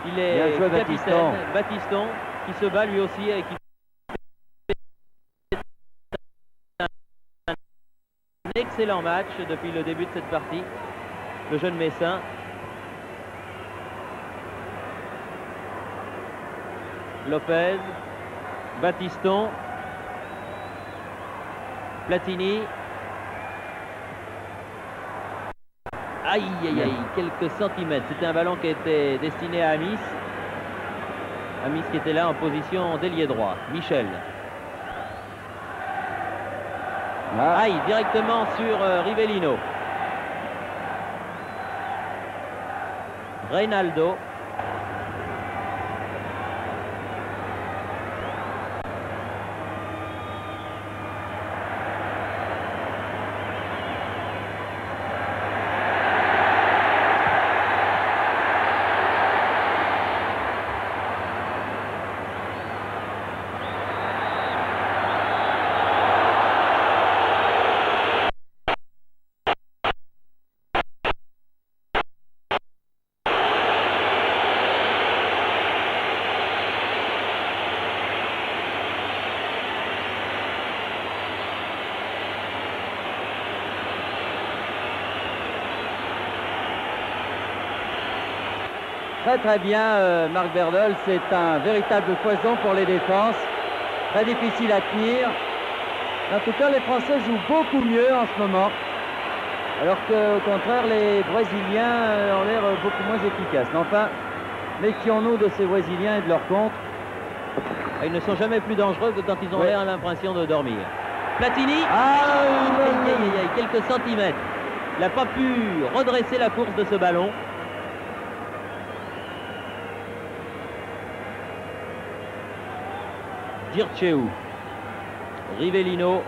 Il est capitaine. Battiston qui se bat lui aussi et qui fait un excellent match depuis le début de cette partie. Le jeune Messin. Lopez, Battiston, Platini. Aïe, aïe, aïe, quelques centimètres. C'était un ballon qui était destiné à Amis. Amis qui était là en position d'ailier droit. Michel. Aïe, directement sur Rivellino. Reinaldo. Très bien, Marc Verdol. C'est un véritable poison pour les défenses. Très difficile à tenir. En tout cas, les Français jouent beaucoup mieux en ce moment. Alors qu'au contraire, les Brésiliens ont l'air beaucoup moins efficaces. Mais enfin, méfions-nous de ces Brésiliens et de leur contre. Ils ne sont jamais plus dangereux que quand ils ont l'air l'impression de dormir. Platini. Quelques centimètres. Il n'a pas pu redresser la course de ce ballon. Dirceu, Rivellino.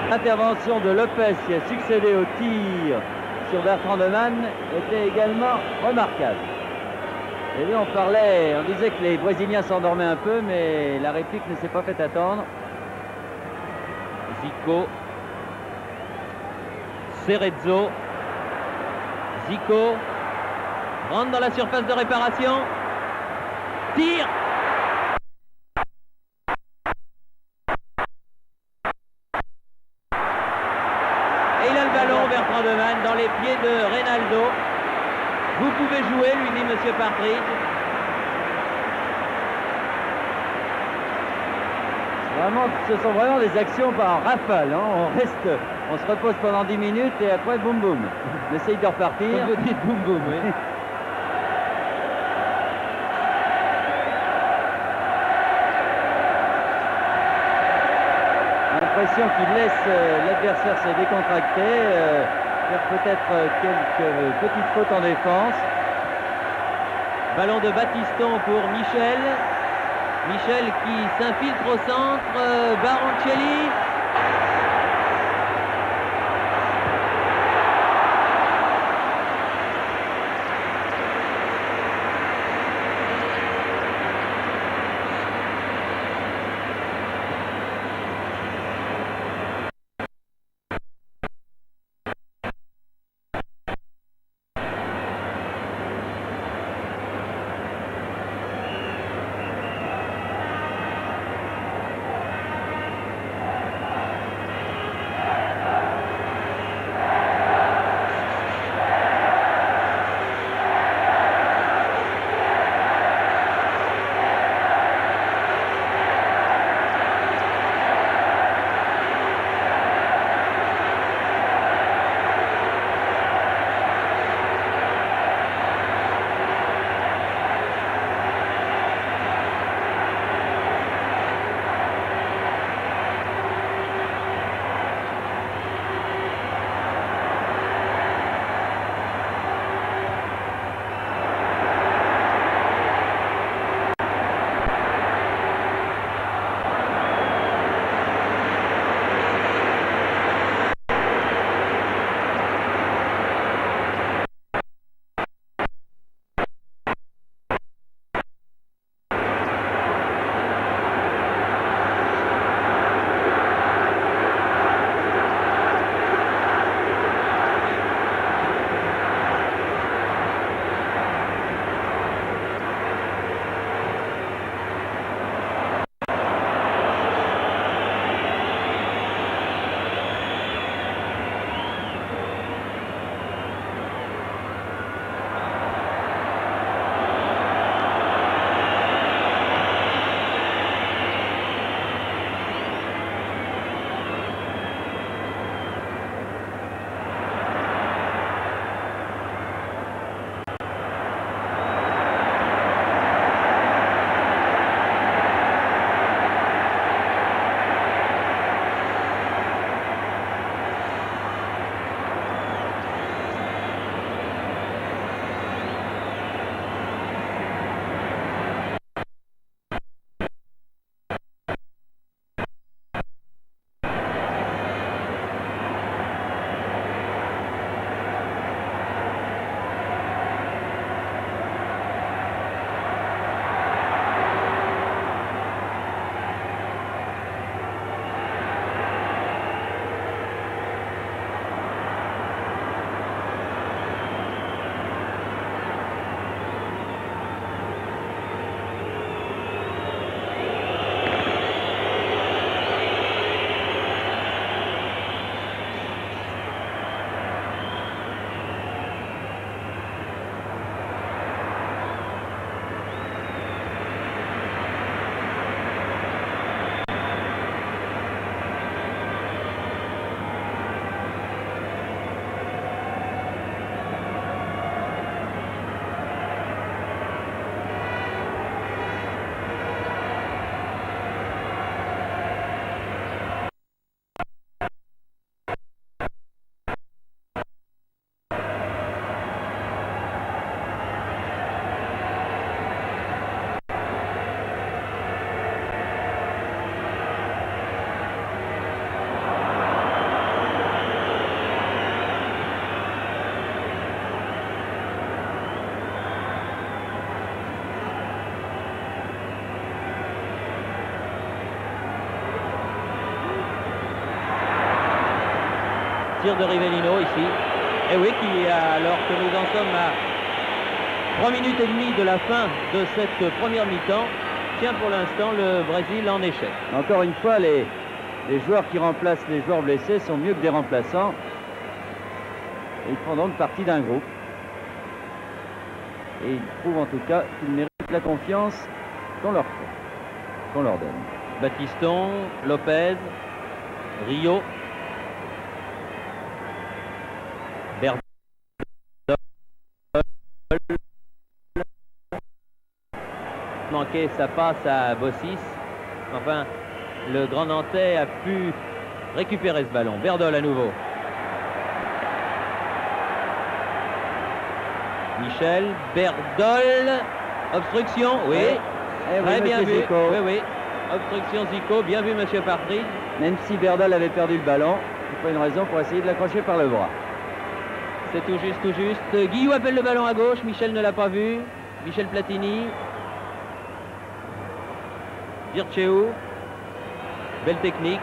L'intervention de Lopez qui a succédé au tir sur Bertrand de Man était également remarquable. Et là, on disait que les Brésiliens s'endormaient un peu, mais la réplique ne s'est pas fait attendre. Zico. Cerezo. Zico. Rentre dans la surface de réparation. Tire. Et il a le ballon, Bertrand de Man, dans les pieds de Reynaldo. Vous pouvez jouer, lui dit Monsieur Partridge. Vraiment, ce sont vraiment des actions par rafale. Hein. On se repose pendant 10 minutes et après, boum boum. On essaye de repartir. Vous dites boum boum, oui. L'impression qu'il laisse l'adversaire se décontracter, faire peut-être quelques petites fautes en défense. Ballon de Battiston pour Michel. Michel qui s'infiltre au centre. Baroncelli. Tir de Rivellino ici. Et oui, alors que nous en sommes à 3 minutes et demie de la fin de cette première mi-temps, tient pour l'instant le Brésil en échec. Encore une fois, les joueurs qui remplacent les joueurs blessés sont mieux que des remplaçants. Ils font donc partie d'un groupe. Et ils prouvent en tout cas qu'ils méritent la confiance qu'on leur fait, qu'on leur donne. Battiston, Lopez, Rio, Berdol, manqué sa passe à Bossis. Enfin, le Grand Nantais a pu récupérer ce ballon. Berdol à nouveau. Michel, Berdol, obstruction, oui. Très bien vu. Zico. Oui, oui. Obstruction Zico, bien vu monsieur Partridge. Même si Berdol avait perdu le ballon, il faut une raison pour essayer de l'accrocher par le bras. C'est tout juste, tout juste. Guillou appelle le ballon à gauche, Michel ne l'a pas vu. Michel Platini. Vircheu. Belle technique.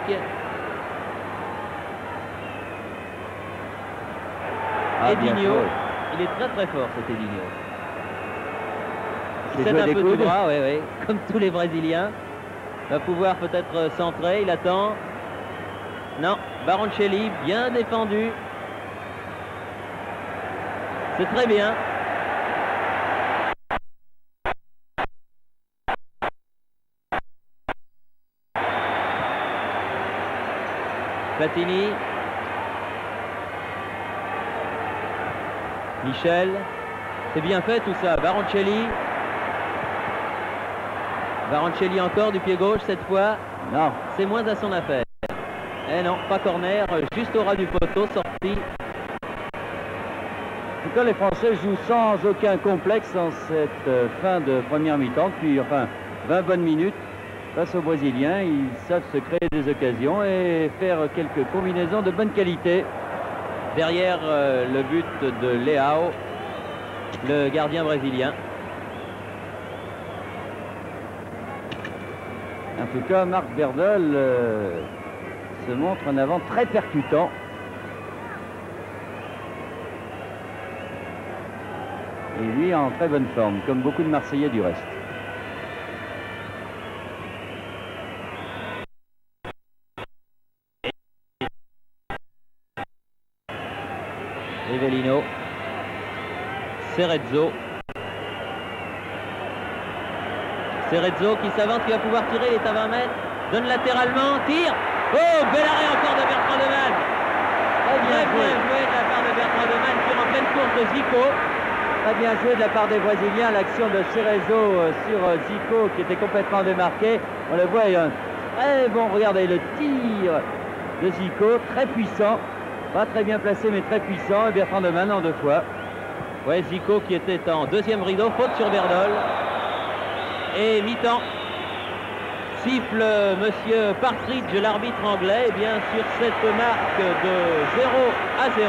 Edinho. Il est très très fort cet Edinho. Il cède un peu tout droit, oui, oui, comme tous les Brésiliens. Va pouvoir peut-être centrer, il attend. Non, Baroncelli, bien défendu. C'est très bien. Platini. Michel. C'est bien fait tout ça. Baroncelli. Baroncelli encore du pied gauche cette fois. Non. C'est moins à son affaire. Eh non, pas corner, juste au ras du poteau, sorti. En tout cas, les Français jouent sans aucun complexe en cette fin de première mi-temps. Puis, enfin, 20 bonnes minutes face aux Brésiliens. Ils savent se créer des occasions et faire quelques combinaisons de bonne qualité. Derrière le but de Leao, le gardien brésilien. En tout cas, Marc Berdol se montre en avant très percutant. Et lui en très bonne forme, comme beaucoup de Marseillais du reste. Rivellino. Cerezo. Cerezo qui s'avance, qui va pouvoir tirer, il est à 20 mètres. Donne latéralement, tire. Oh, bel arrêt encore de Bertrand de Man. Très bien joué de la part de Bertrand de Man, tire en pleine course de Zico. Très bien joué de la part des Brésiliens, l'action de Cerezo sur Zico qui était complètement démarqué. On le voit, très bon, regardez le tir de Zico, très puissant. Pas très bien placé mais très puissant. Et Bertrand de Man en 2 fois. Ouais, Zico qui était en deuxième rideau, faute sur Berdol. Et mi-temps. Siffle monsieur Partridge, l'arbitre anglais, et bien sur cette marque de 0-0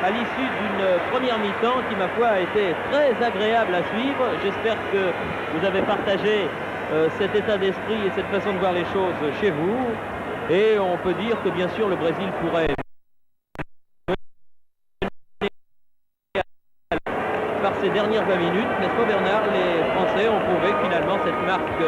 à l'issue d'une première mi-temps qui, ma foi, a été très agréable à suivre. J'espère que vous avez partagé cet état d'esprit et cette façon de voir les choses chez vous. Et on peut dire que, bien sûr, le Brésil pourrait, par ces dernières 20 minutes, n'est-ce pas Bernard, les Français ont prouvé que finalement cette marque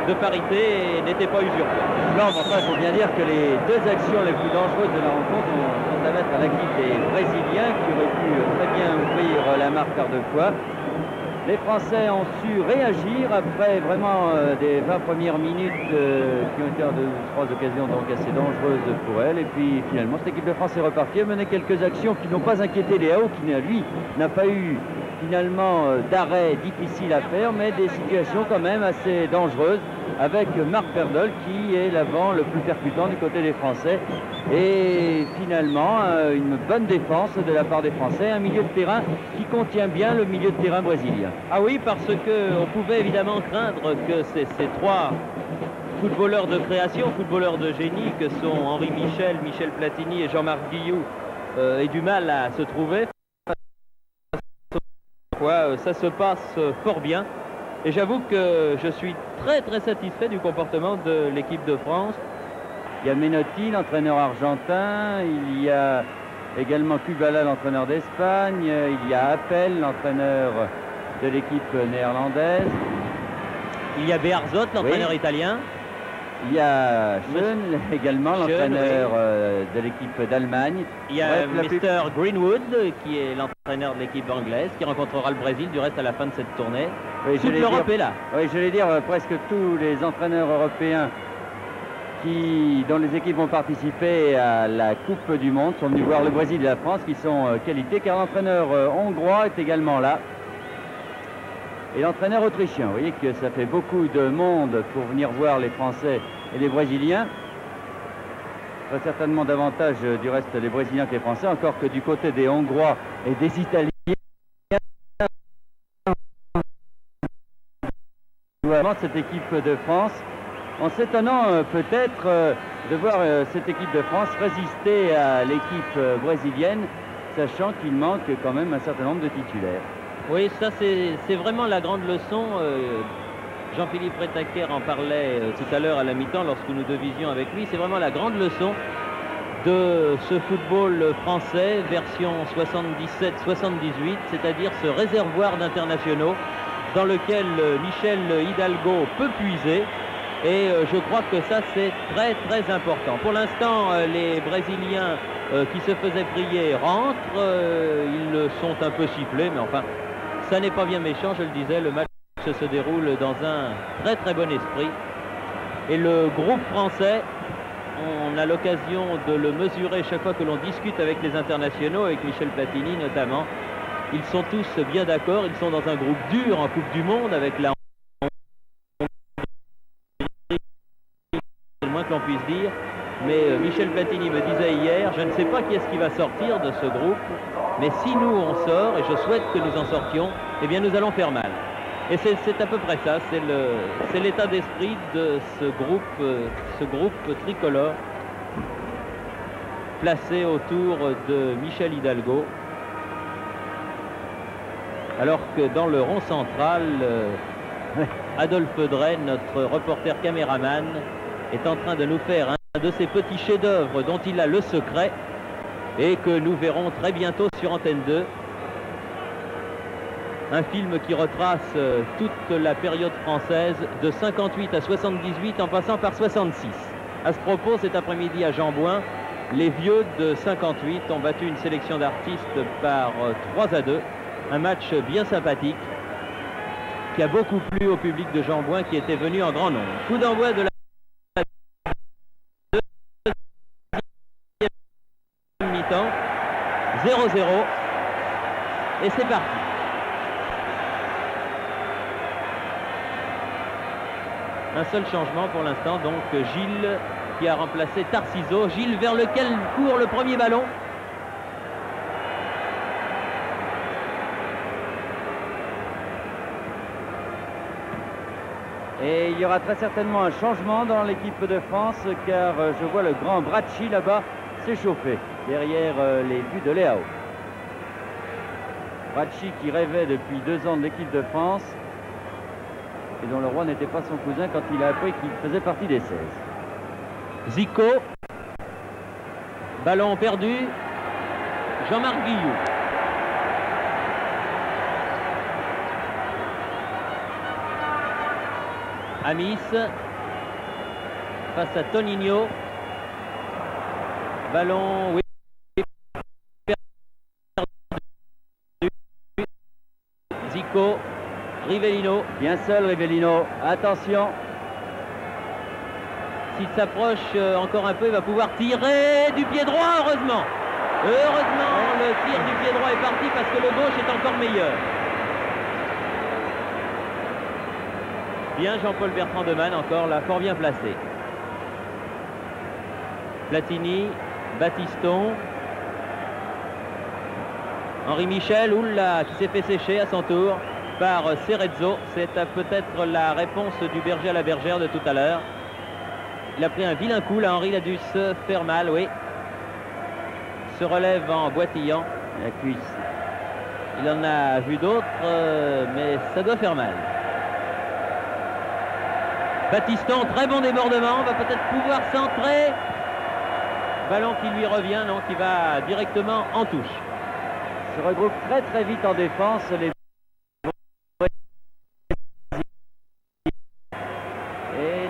de parité n'était pas usurpée. Non, mais enfin, il faut bien dire que les 2 actions les plus dangereuses de la rencontre sont à mettre à l'actif des Brésiliens qui auraient pu très bien ouvrir la marque par 2 fois. Les Français ont su réagir après vraiment des 20 premières minutes qui ont été en 2 ou 3 occasions donc assez dangereuses pour elles. Et puis finalement, cette équipe de France est repartie, a mené quelques actions qui n'ont pas inquiété Léao, qui lui n'a pas eu finalement d'arrêt difficile à faire, mais des situations quand même assez dangereuses avec Marc Berdol qui est l'avant le plus percutant du côté des Français. Et finalement, une bonne défense de la part des Français, un milieu de terrain qui contient bien le milieu de terrain brésilien. Ah oui, parce qu'on pouvait évidemment craindre que ces 3 footballeurs de création, footballeurs de génie que sont Henri Michel, Michel Platini et Jean-Marc Guillou aient du mal à se trouver. Ça se passe fort bien et j'avoue que je suis très très satisfait du comportement de l'équipe de France. Il y a Menotti, l'entraîneur argentin, il y a également Kubala, l'entraîneur d'Espagne. Il y a Appel, l'entraîneur de l'équipe néerlandaise. Il y a Bearzot, l'entraîneur italien. Il y a Schön également, l'entraîneur de l'équipe d'Allemagne. Il y a Mr. Greenwood, qui est l'entraîneur de l'équipe anglaise, qui rencontrera le Brésil du reste à la fin de cette tournée. Oui, toute l'Europe est là. Oui, je vais dire presque tous les entraîneurs européens dont les équipes vont participer à la Coupe du Monde sont venus voir le Brésil et la France qui sont qualifiés, car l'entraîneur hongrois est également là. Et l'entraîneur autrichien, vous voyez que ça fait beaucoup de monde pour venir voir les Français et les Brésiliens. Très certainement davantage du reste des Brésiliens que les Français, encore que du côté des Hongrois et des Italiens. Cette équipe de France, en s'étonnant peut-être de voir cette équipe de France résister à l'équipe brésilienne, sachant qu'il manque quand même un certain nombre de titulaires. Oui, ça c'est vraiment la grande leçon. Jean-Philippe Rétaquer en parlait tout à l'heure à la mi-temps lorsque nous devisions avec lui. C'est vraiment la grande leçon de ce football français version 77-78, c'est-à-dire ce réservoir d'internationaux dans lequel Michel Hidalgo peut puiser. Et je crois que ça c'est très très important. Pour l'instant, les Brésiliens qui se faisaient prier rentrent. Ils sont un peu sifflés, mais enfin, ça n'est pas bien méchant, je le disais. Le match se déroule dans un très très bon esprit. Et le groupe français, on a l'occasion de le mesurer chaque fois que l'on discute avec les internationaux, avec Michel Platini notamment. Ils sont tous bien d'accord, ils sont dans un groupe dur en Coupe du Monde avec la c'est le moins que l'on puisse dire. Mais Michel Platini me disait hier, je ne sais pas qui est-ce qui va sortir de ce groupe, mais si nous on sort, et je souhaite que nous en sortions, eh bien nous allons faire mal. Et c'est à peu près ça, c'est l'état d'esprit de ce groupe tricolore placé autour de Michel Hidalgo. Alors que dans le rond central, Adolphe Drey, notre reporter caméraman, est en train de nous faire un de ces petits chefs-d'œuvre dont il a le secret et que nous verrons très bientôt sur Antenne 2. Un film qui retrace toute la période française de 58 à 78 en passant par 66. À ce propos, cet après-midi à Jean-Bouin, les vieux de 58 ont battu une sélection d'artistes par 3-2. Un match bien sympathique qui a beaucoup plu au public de Jean-Bouin qui était venu en grand nombre. Coup d'envoi de la deuxième mi-temps, 0-0 et c'est parti. Un seul changement pour l'instant, donc Gilles qui a remplacé Tarciso. Gilles vers lequel court le premier ballon. Et il y aura très certainement un changement dans l'équipe de France, car je vois le grand Bracci là-bas s'échauffer derrière les buts de Leao. Bracci qui rêvait depuis 2 ans de l'équipe de France et dont le roi n'était pas son cousin quand il a appris qu'il faisait partie des 16. Zico, ballon perdu, Jean-Marc Guillou. Amis face à Toninho. Ballon, oui. Zico, Rivellino. Bien seul Rivellino, attention. S'il s'approche encore un peu, il va pouvoir tirer du pied droit, heureusement. Heureusement, le tir du pied droit est parti parce que le gauche est encore meilleur. Bien Jean-Paul Bertrand de Man, encore là, fort bien placé. Platini, Battiston. Henri Michel, oula, qui s'est fait sécher à son tour par Cerezo. C'est peut-être la réponse du berger à la bergère de tout à l'heure. Il a pris un vilain coup, là, Henri, il a dû se faire mal, oui. Se relève en boitillant. La cuisse. Il en a vu d'autres, mais ça doit faire mal. Battiston, très bon débordement, va peut-être pouvoir centrer. Ballon qui lui revient, non, qui va directement en touche. Se regroupe très très vite en défense. Et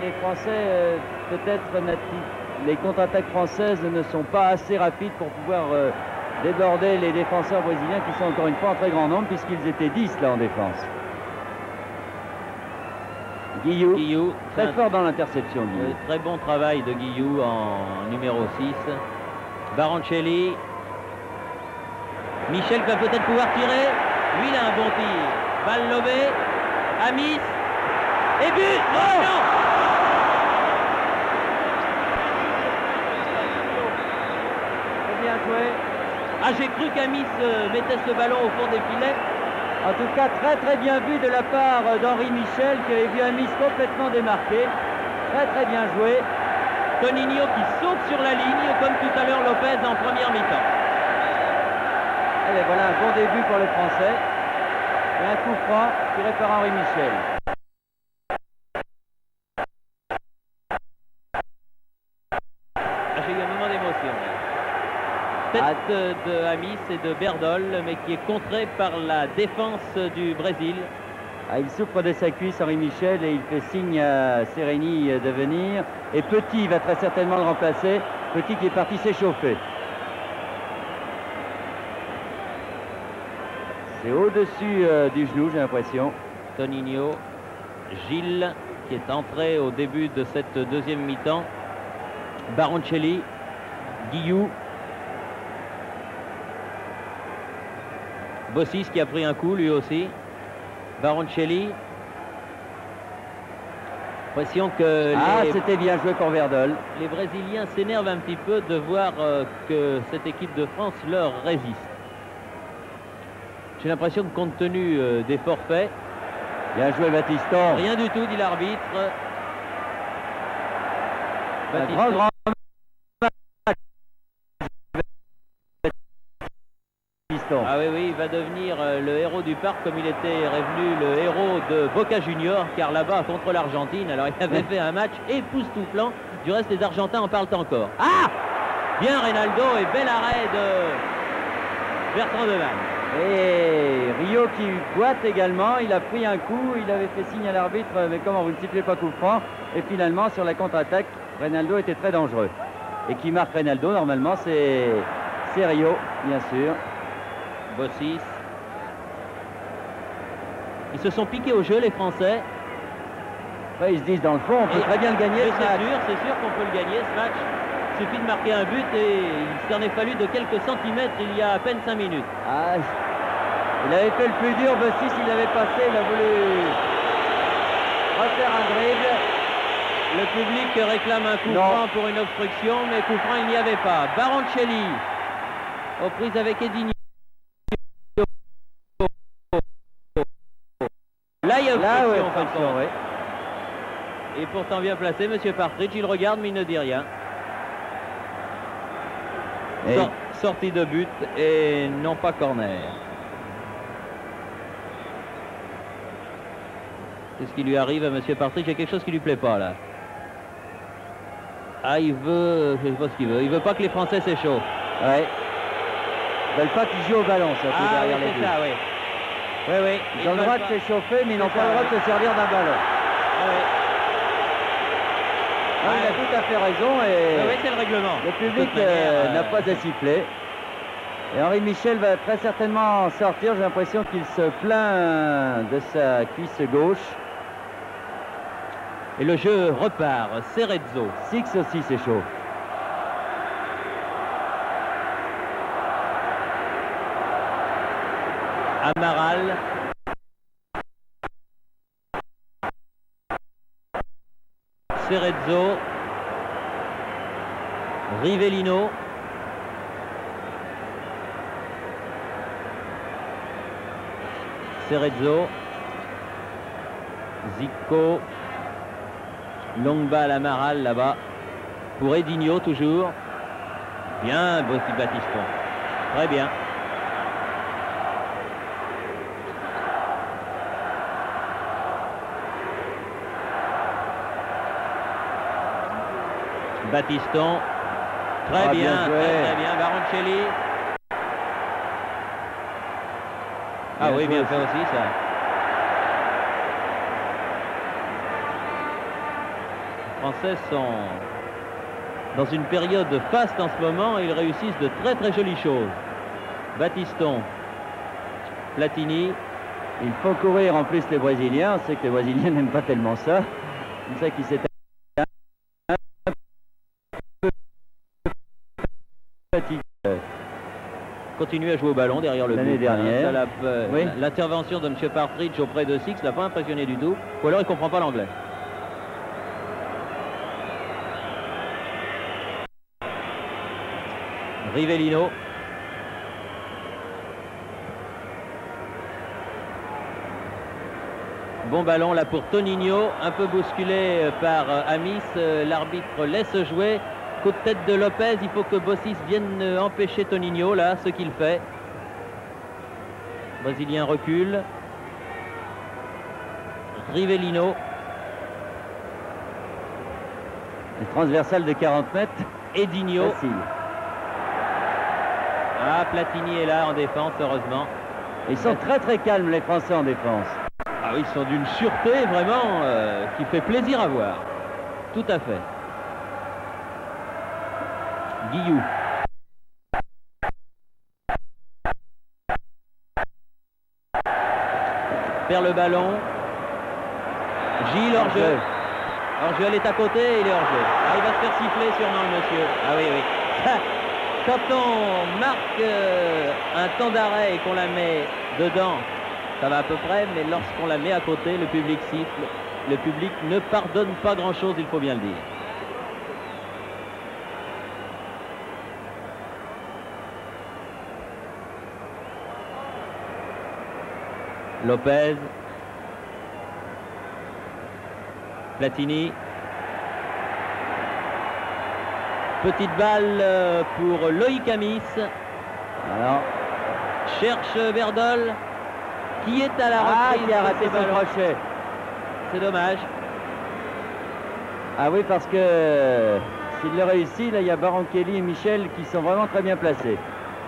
les Français, peut-être natifs, les contre-attaques françaises ne sont pas assez rapides pour pouvoir déborder les défenseurs brésiliens qui sont encore une fois en très grand nombre puisqu'ils étaient 10 là en défense. Guillou très fort dans l'interception. Très bon travail de Guillou en numéro 6. Baroncelli. Michel va peut-être pouvoir tirer. Lui, il a un bon tir. Balle lobée. Amis. Et but. Oh non. Très bien joué. Ah, j'ai cru qu'Amis mettait ce ballon au fond des filets. En tout cas, très très bien vu de la part d'Henri Michel qui avait vu Amis complètement démarqué. Très très bien joué. Toninho qui saute sur la ligne comme tout à l'heure Lopez en première mi-temps. Allez, voilà un bon début pour le Français. Et un coup franc tiré par Henri Michel. Ah, j'ai eu un moment d'émotion. Tête de Amis et de Berdol, mais qui est contré par la défense du Brésil. Ah, il souffre de sa cuisse, Henri Michel, et il fait signe à Sereni de venir. Et Petit va très certainement le remplacer. Petit qui est parti s'échauffer. C'est au-dessus du genou, j'ai l'impression. Toninho, Gilles, qui est entré au début de cette deuxième mi-temps. Baroncelli, Guillou. Bossis qui a pris un coup lui aussi. Baroncelli. Impression que c'était bien joué pour Verdol. Les Brésiliens s'énervent un petit peu de voir que cette équipe de France leur résiste. J'ai l'impression que compte tenu des forfaits. Bien joué Battiston. Rien du tout, dit l'arbitre. Grand Ah oui, il va devenir le héros du parc comme il était revenu le héros de Boca Junior, car là-bas contre l'Argentine, alors il avait fait un match époustouflant. Du reste, les Argentins en parlent encore. Ah, bien Reynaldo et bel arrêt de Bertrand Devanne. Et Rio qui boite également, il a pris un coup, il avait fait signe à l'arbitre, mais comment vous ne sifflez pas coup franc. Et finalement, sur la contre-attaque, Reynaldo était très dangereux. Et qui marque Reynaldo, normalement, c'est Rio, bien sûr. Bossis. Ils se sont piqués au jeu, les Français. Ouais, ils se disent, dans le fond, on peut très bien le gagner. C'est sûr qu'on peut le gagner, ce match. Il suffit de marquer un but et il s'en est fallu de quelques centimètres il y a à peine 5 minutes. Ah, il avait fait le plus dur, Bossis, il l'avait passé, il a voulu refaire un dribble. Le public réclame un coup franc pour une obstruction, mais coup franc il n'y avait pas. Baroncelli, aux prises avec Edinho. Là, il y a obstruction, oui. Et pourtant bien placé, monsieur Partridge, il regarde mais il ne dit rien. Sortie de but et non pas corner. Qu'est-ce qui lui arrive à monsieur Partridge? Il y a quelque chose qui lui plaît pas là. Ah, il veut, je sais pas ce qu'il veut. Il veut pas que les Français s'échauffent. Ouais. Ils veulent pas qu'ils jouent au ballon, surtout derrière les buts. Ça, oui. Oui. Ils ont le droit de s'échauffer, mais ils n'ont pas le droit de se servir d'un ballon. Il a tout à fait raison et oui, c'est le règlement. Le public n'a pas à siffler. Et Henri Michel va très certainement sortir. J'ai l'impression qu'il se plaint de sa cuisse gauche. Et le jeu repart. Cerezo. Six aussi s'échauffe. Amaral. Cerezo. Rivellino. Cerezo. Zico. Longue balle Amaral là-bas. Pour Edinho toujours. Bien, Battiston. Très bien. Battiston Très Ah, bien, bien joué. très bien, Baroncelli. Ah Bien oui, joué bien fait aussi ça. Les Français sont dans une période faste en ce moment et ils réussissent de très très jolies choses. Battiston, Platini. Il faut courir en plus les Brésiliens. On sait que les Brésiliens n'aiment pas tellement ça. On sait qu'ils s'étaient un peu fatigués. Continue à jouer au ballon derrière le but. L'année dernière. Oui. L'intervention de M. Partridge auprès de Six l'a pas impressionné du tout. Ou alors il ne comprend pas l'anglais. Rivellino. Bon ballon là pour Toninho, un peu bousculé par Amis. L'arbitre laisse jouer. Coup de tête de Lopez, il faut que Bossis vienne empêcher Toninho là, ce qu'il fait. Brésilien recule. Rivellino. Le transversal de 40 mètres. Edinho. Facile. Ah, Platini est là en défense, heureusement. Ils sont très très calmes les Français en défense. Ah oui, ils sont d'une sûreté vraiment qui fait plaisir à voir. Tout à fait. Guillou. Perd le ballon. Gilles hors-jeu. Hors-jeu, elle est à côté, il est hors-jeu. Ah, il va se faire siffler sûrement le monsieur. Ah oui, oui. Quand on marque un temps d'arrêt et qu'on la met dedans, ça va à peu près, mais lorsqu'on la met à côté, le public siffle. Le public ne pardonne pas grand-chose, il faut bien le dire. Lopez. Platini. Petite balle pour Loïc Amis. Alors, Cherche Verdol, qui est à la reprise. qui a raté de ce son ballon. crochet. C'est dommage. Ah oui, parce que s'il le réussit, là, il y a Baroncelli et Michel qui sont vraiment très bien placés.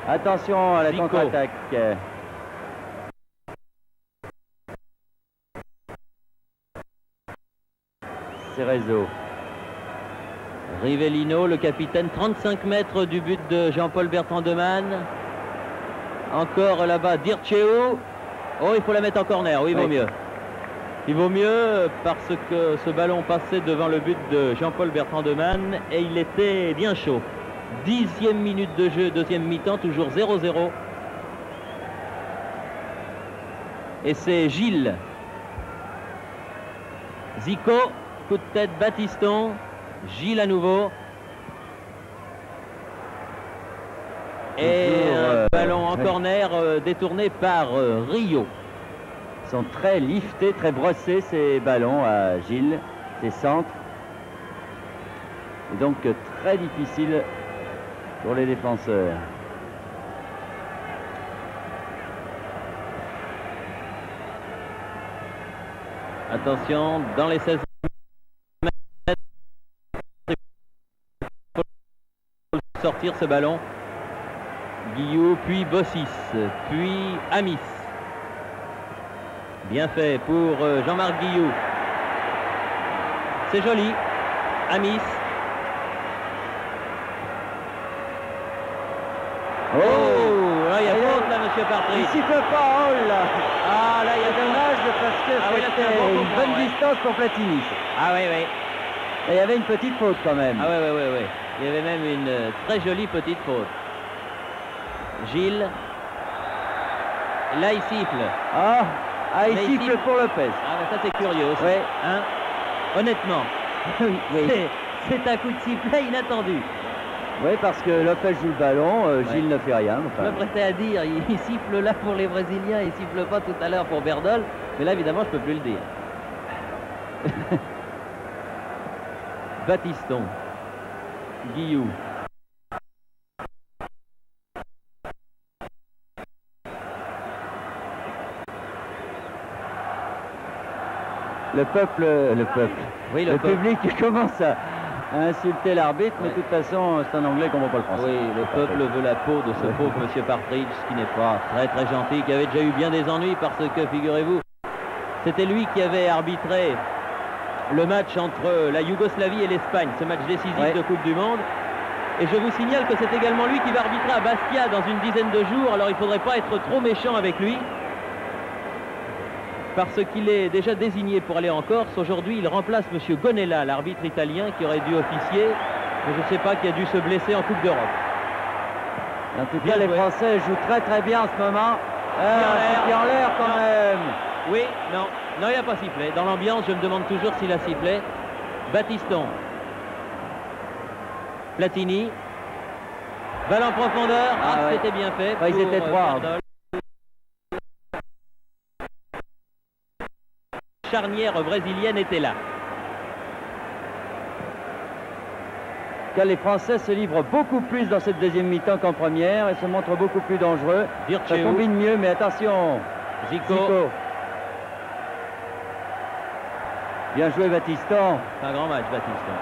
Attention à la Zico. contre-attaque. Cerezo. Rivellino, le capitaine, 35 mètres du but de Jean-Paul Bertrand de Man. Encore là-bas, Dirceu. Oh, il faut la mettre en corner, oui, il vaut mieux. Il vaut mieux parce que ce ballon passait devant le but de Jean-Paul Bertrand de Man et il était bien chaud. 10e minute de jeu, deuxième mi-temps, toujours 0-0. Et c'est Gilles. Zico, coup de tête Battiston. Gilles à nouveau. Et un ballon en corner détourné par Rio. Ils sont très liftés, très brossés ces ballons à Gilles, ces centres. Et donc très difficile pour les défenseurs. Attention, dans les 16 mètres, il faut sortir ce ballon. Guillou, puis Bossis, puis Amis. Bien fait pour Jean-Marc Guillou. C'est joli. Amis. Oh, là, il y a faute là, monsieur Il Partridge. siffle pas, oh là. Ah, là, il y a C'est dommage parce que Ah oui, là, c'est un c'était bon une mouvement, bonne ouais. distance pour Platini. Ah oui, oui. Et il y avait une petite faute quand même. Ah oui, oui, oui, oui. Il y avait même une très jolie petite faute. Gilles. Là, il siffle. Il Mais siffle ici- pour Lopez. Ah, ben ça, c'est curieux aussi. Ouais. Hein? Honnêtement, Oui. c'est un coup de sifflet inattendu. Oui, parce que Lopez joue le ballon, Gilles ne fait rien. Je Enfin, me prêtais à dire, il siffle là pour les Brésiliens, il siffle pas tout à l'heure pour Verdol, mais là, évidemment, je peux plus le dire. Battiston. Guillou. le peuple, Oui, le peuple. public commence a insulté l'arbitre, mais de toute façon, c'est un Anglais qu'on ne comprend pas le français. Oui, le peuple veut la peau de ce pauvre monsieur Partridge, qui n'est pas très très gentil, qui avait déjà eu bien des ennuis parce que, figurez-vous, c'était lui qui avait arbitré le match entre la Yougoslavie et l'Espagne, ce match décisif de Coupe du Monde. Et je vous signale que c'est également lui qui va arbitrer à Bastia dans une dizaine de jours, alors il ne faudrait pas être trop méchant avec lui, parce qu'il est déjà désigné pour aller en Corse. Aujourd'hui, il remplace M. Gonella, l'arbitre italien, qui aurait dû officier, mais je ne sais pas, qui a dû se blesser en Coupe d'Europe. En tout cas, les Français jouent très très bien en ce moment. Qui en l'air quand même. Oui, non, il n'y a pas sifflé. Dans l'ambiance, je me demande toujours s'il a sifflé. Battiston. Platini. Balle en profondeur. C'était bien fait. Ils étaient trois. Charnière brésilienne était là. Les Français se livrent beaucoup plus dans cette deuxième mi-temps qu'en première et se montrent beaucoup plus dangereux. Ça combine mieux, mais attention. Zico. Bien joué, Battiston. C'est un grand match, Battiston.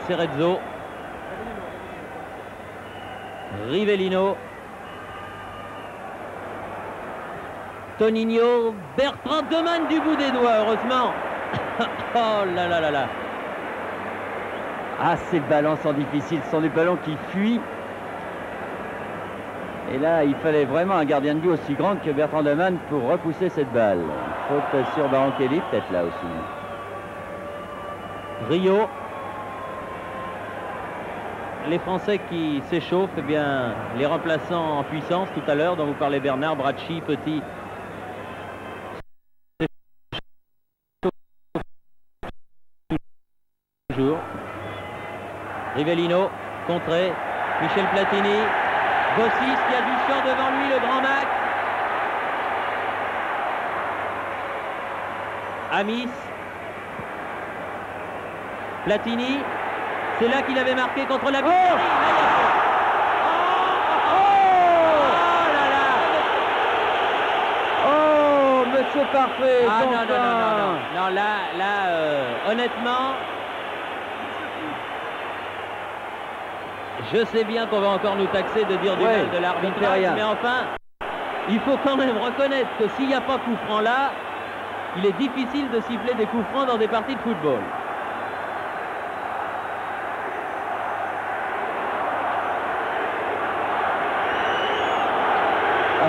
Cerezo. Rivellino. Toninho. Bertrand Demann du bout des doigts, heureusement. Oh là là là là. Ces ballons sont difficiles, ce sont des ballons qui fuient. Et là, il fallait vraiment un gardien de but aussi grand que Bertrand Demann pour repousser cette balle. Faute sur Barankelli, peut-être là aussi. Rio. Les Français qui s'échauffent, eh bien, les remplaçants en puissance tout à l'heure, dont vous parlez Bernard, Bracci, Petit. Toujours. Rivellino, contré. Michel Platini. Bossis qui a du champ devant lui, le grand Mac. Amis. Platini. C'est là qu'il avait marqué contre la... Monsieur Parfait. Non, là, honnêtement, je sais bien qu'on va encore nous taxer de dire du mal de l'arbitrage, mais enfin, il faut quand même reconnaître que s'il n'y a pas coup franc là, il est difficile de siffler des coups francs dans des parties de football.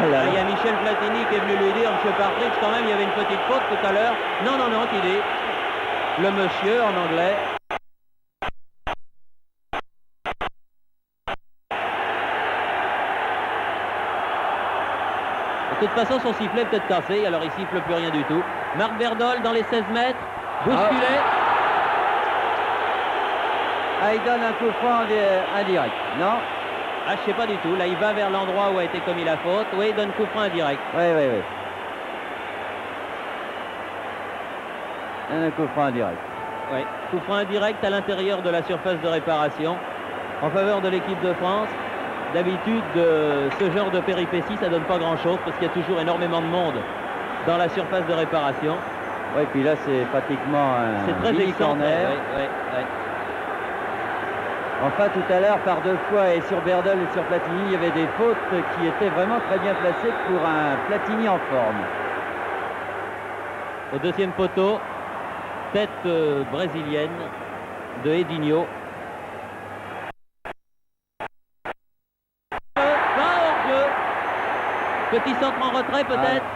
Il y a Michel Platini qui est venu lui dire, monsieur Partridge, quand même, il y avait une petite faute tout à l'heure. Non, qu'il dit. Le monsieur, en anglais. De toute façon, son sifflet est peut-être cassé, alors il siffle plus rien du tout. Marc Verdol dans les 16 mètres, bousculé. Il donne un coup franc indirect, non? Je sais pas du tout. Là, il va vers l'endroit où a été commis la faute. Oui, il donne coup franc indirect. Oui. Un coup franc indirect. Oui, coup franc indirect à l'intérieur de la surface de réparation en faveur de l'équipe de France. D'habitude, ce genre de péripéties, ça donne pas grand-chose parce qu'il y a toujours énormément de monde dans la surface de réparation. Oui, puis là, c'est pratiquement un mini-corner. Oui. Enfin, tout à l'heure, par deux fois, et sur Berdol et sur Platini, il y avait des fautes qui étaient vraiment très bien placées pour un Platini en forme. Au deuxième poteau, tête brésilienne de Edinho. Pas hors-jeu. Petit centre en retrait, peut-être.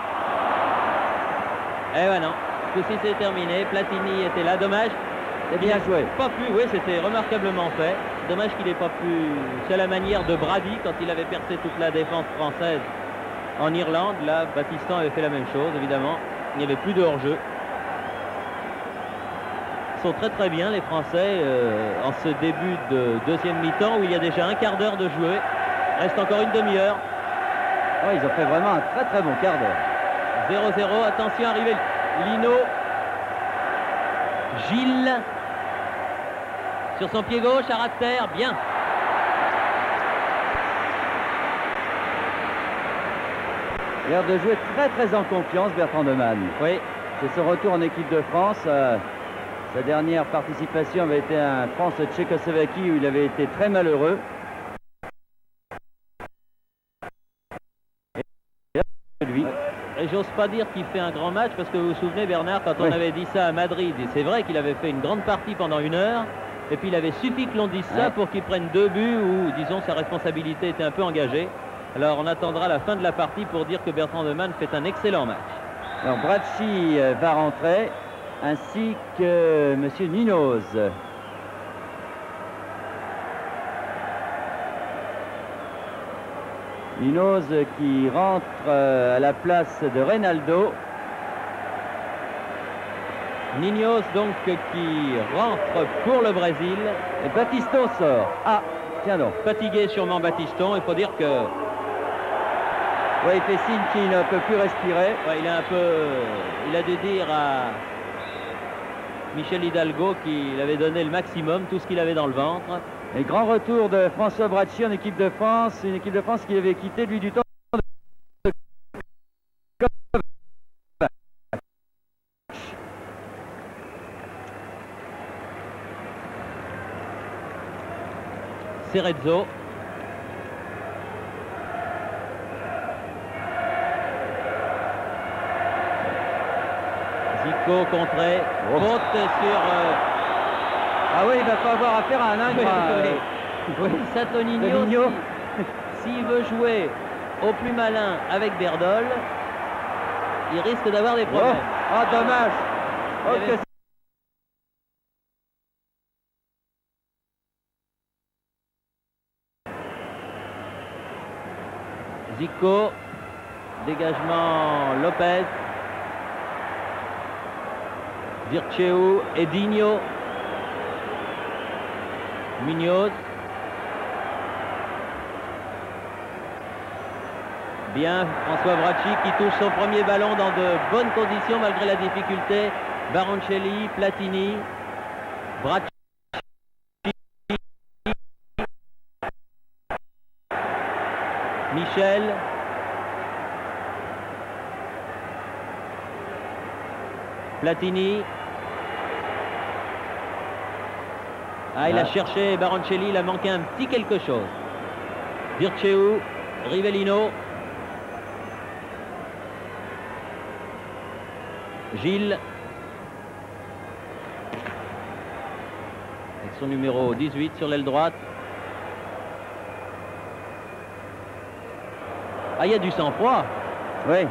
Eh ben non, ceci c'est terminé. Platini était là, dommage. C'est bien joué. Pas pu, oui, c'était remarquablement fait. Dommage qu'il n'ait pas pu. C'est la manière de Brady quand il avait percé toute la défense française en Irlande. Là, Battiston avait fait la même chose, évidemment. Il n'y avait plus de hors-jeu. Ils sont très très bien, les Français, en ce début de deuxième mi-temps où il y a déjà un quart d'heure de jouer. Reste encore une demi-heure. Ils ont fait vraiment un très très bon quart d'heure. 0-0, attention, arrivé Lino. Gilles. Sur son pied gauche, à ras de terre, bien. Il a l'air de jouer très très en confiance, Bertrand Demann. Oui. C'est son retour en équipe de France. Sa dernière participation avait été à France-Tchécoslovaquie où il avait été très malheureux. Et j'ose pas dire qu'il fait un grand match parce que vous vous souvenez, Bernard, quand on avait dit ça à Madrid, et c'est vrai qu'il avait fait une grande partie pendant 1 heure, et puis il avait suffi que l'on dise ça pour qu'il prenne 2 buts où, disons, sa responsabilité était un peu engagée. Alors on attendra la fin de la partie pour dire que Bertrand de Man fait un excellent match. Alors Bracci va rentrer, ainsi que M. Ninoz. Ninoz qui rentre à la place de Reynaldo. Ninoz donc qui rentre pour le Brésil. Et Battiston sort. Ah, tiens donc. Fatigué sûrement Battiston, il faut dire que... Oui, il fait signe qu'il ne peut plus respirer. Ouais, il a dû dire à Michel Hidalgo qu'il avait donné le maximum, tout ce qu'il avait dans le ventre. Et grand retour de François Bracci en équipe de France, une équipe de France qui avait quitté lui du temps de... Cerezo. Zico contré, faute sur... Ah oui, il va pas avoir affaire à un ingrat. Oui, Satonino, s'il veut jouer au plus malin avec Berdol, il risque d'avoir des problèmes. Ah, dommage. Zico, dégagement Lopez, Vircheu, Edinho, Munoz. Bien, François Bracci qui touche son premier ballon dans de bonnes conditions malgré la difficulté. Baroncelli, Platini, Bracci. Michel. Platini. Ah, il a cherché Baroncelli, il a manqué un petit quelque chose. Vircheu, Rivellino. Gilles. Avec son numéro 18 sur l'aile droite. Ah, il y a du sang-froid. Oui.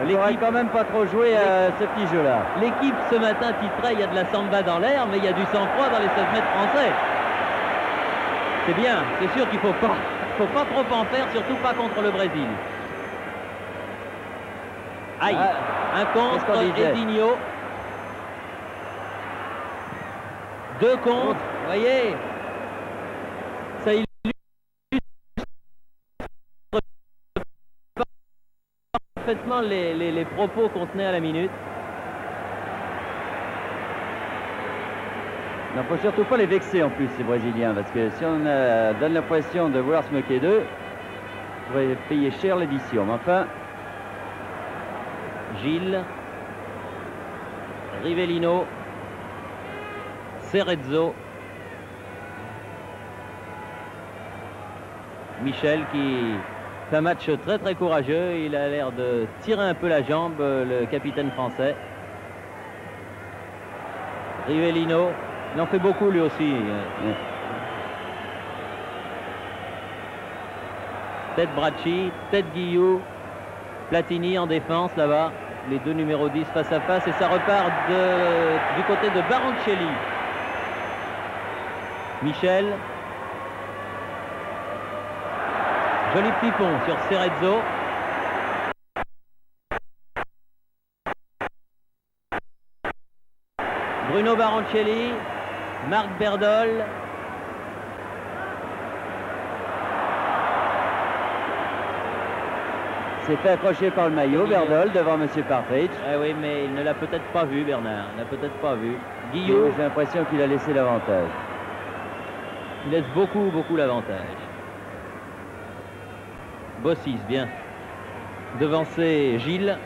Il n'aurait quand même pas trop joué à ce petit jeu-là. L'équipe ce matin titrait il y a de la samba dans l'air, mais il y a du sang-froid dans les 16 mètres français. C'est bien, c'est sûr qu'il ne faut pas trop en faire, surtout pas contre le Brésil. Aïe, un contre Edinho. 2 contre, vous voyez. Ça illustre parfaitement les propos qu'on tenait à la minute. Il ne faut surtout pas les vexer en plus, ces Brésiliens, parce que si on donne l'impression de vouloir se moquer d'eux, on va payer cher l'édition. Mais enfin... Gilles, Rivellino, Cerezo, Michel qui fait un match très très courageux. Il a l'air de tirer un peu la jambe, le capitaine français. Rivellino, il en fait beaucoup lui aussi. Tête Bracci, tête Guillou, Platini en défense là-bas. Les deux numéros 10 face à face et ça repart du côté de Baroncelli. Michel. Joli petit pont sur Cerezo. Bruno Baroncelli. Marc Berdol. s'est fait accrocher par le maillot, Berdol, devant M. Partridge. Ah oui, mais il ne l'a peut-être pas vu, Bernard. Il n'a peut-être pas vu. Guillaume. J'ai l'impression qu'il a laissé l'avantage. Il laisse beaucoup l'avantage. Bossis, bien. Devancé Gilles.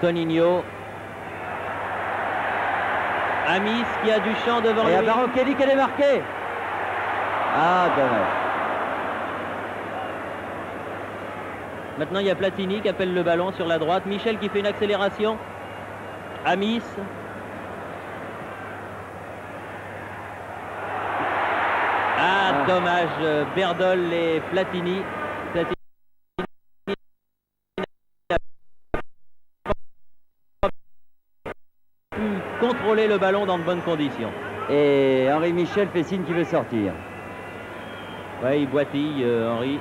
Toninho. Amis qui a du champ devant lui. Et Baron Kelly qui est démarqué. Ah, dommage. Maintenant, il y a Platini qui appelle le ballon sur la droite. Michel qui fait une accélération. Amis. Ah, dommage. Berdol et Platini. Platini a pu contrôler le ballon dans de bonnes conditions. Et Henri Michel fait signe qu'il veut sortir. Oui, il boitille, Henri.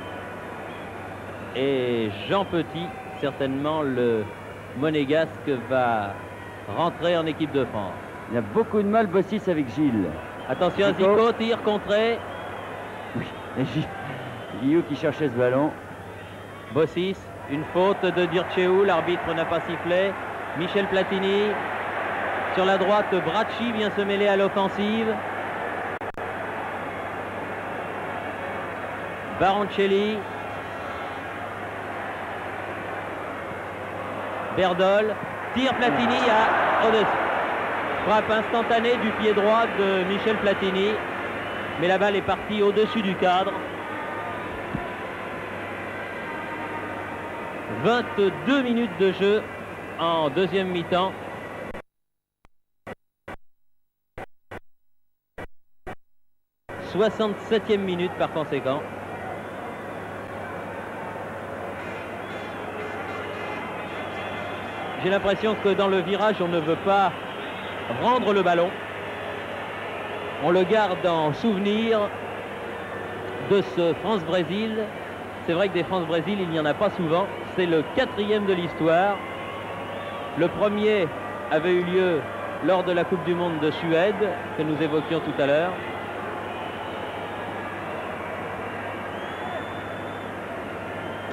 Et Jean Petit, certainement le monégasque, va rentrer en équipe de France. Il a beaucoup de mal, Bossis, avec Gilles. Attention à Zico, tir contré. Oui, et Guillaume qui cherchait ce ballon. Bossis, une faute de Dirceu, l'arbitre n'a pas sifflé. Michel Platini, sur la droite, Bracci vient se mêler à l'offensive. Baroncelli. Berdol, tire Platini au-dessus. Frappe instantanée du pied droit de Michel Platini. Mais la balle est partie au-dessus du cadre. 22 minutes de jeu en deuxième mi-temps. « 67e minute par conséquent. J'ai l'impression que dans le virage, on ne veut pas rendre le ballon. On le garde en souvenir de ce France-Brésil. C'est vrai que des France-Brésil, il n'y en a pas souvent. C'est le 4e de l'histoire. Le premier avait eu lieu lors de la Coupe du Monde de Suède, que nous évoquions tout à l'heure.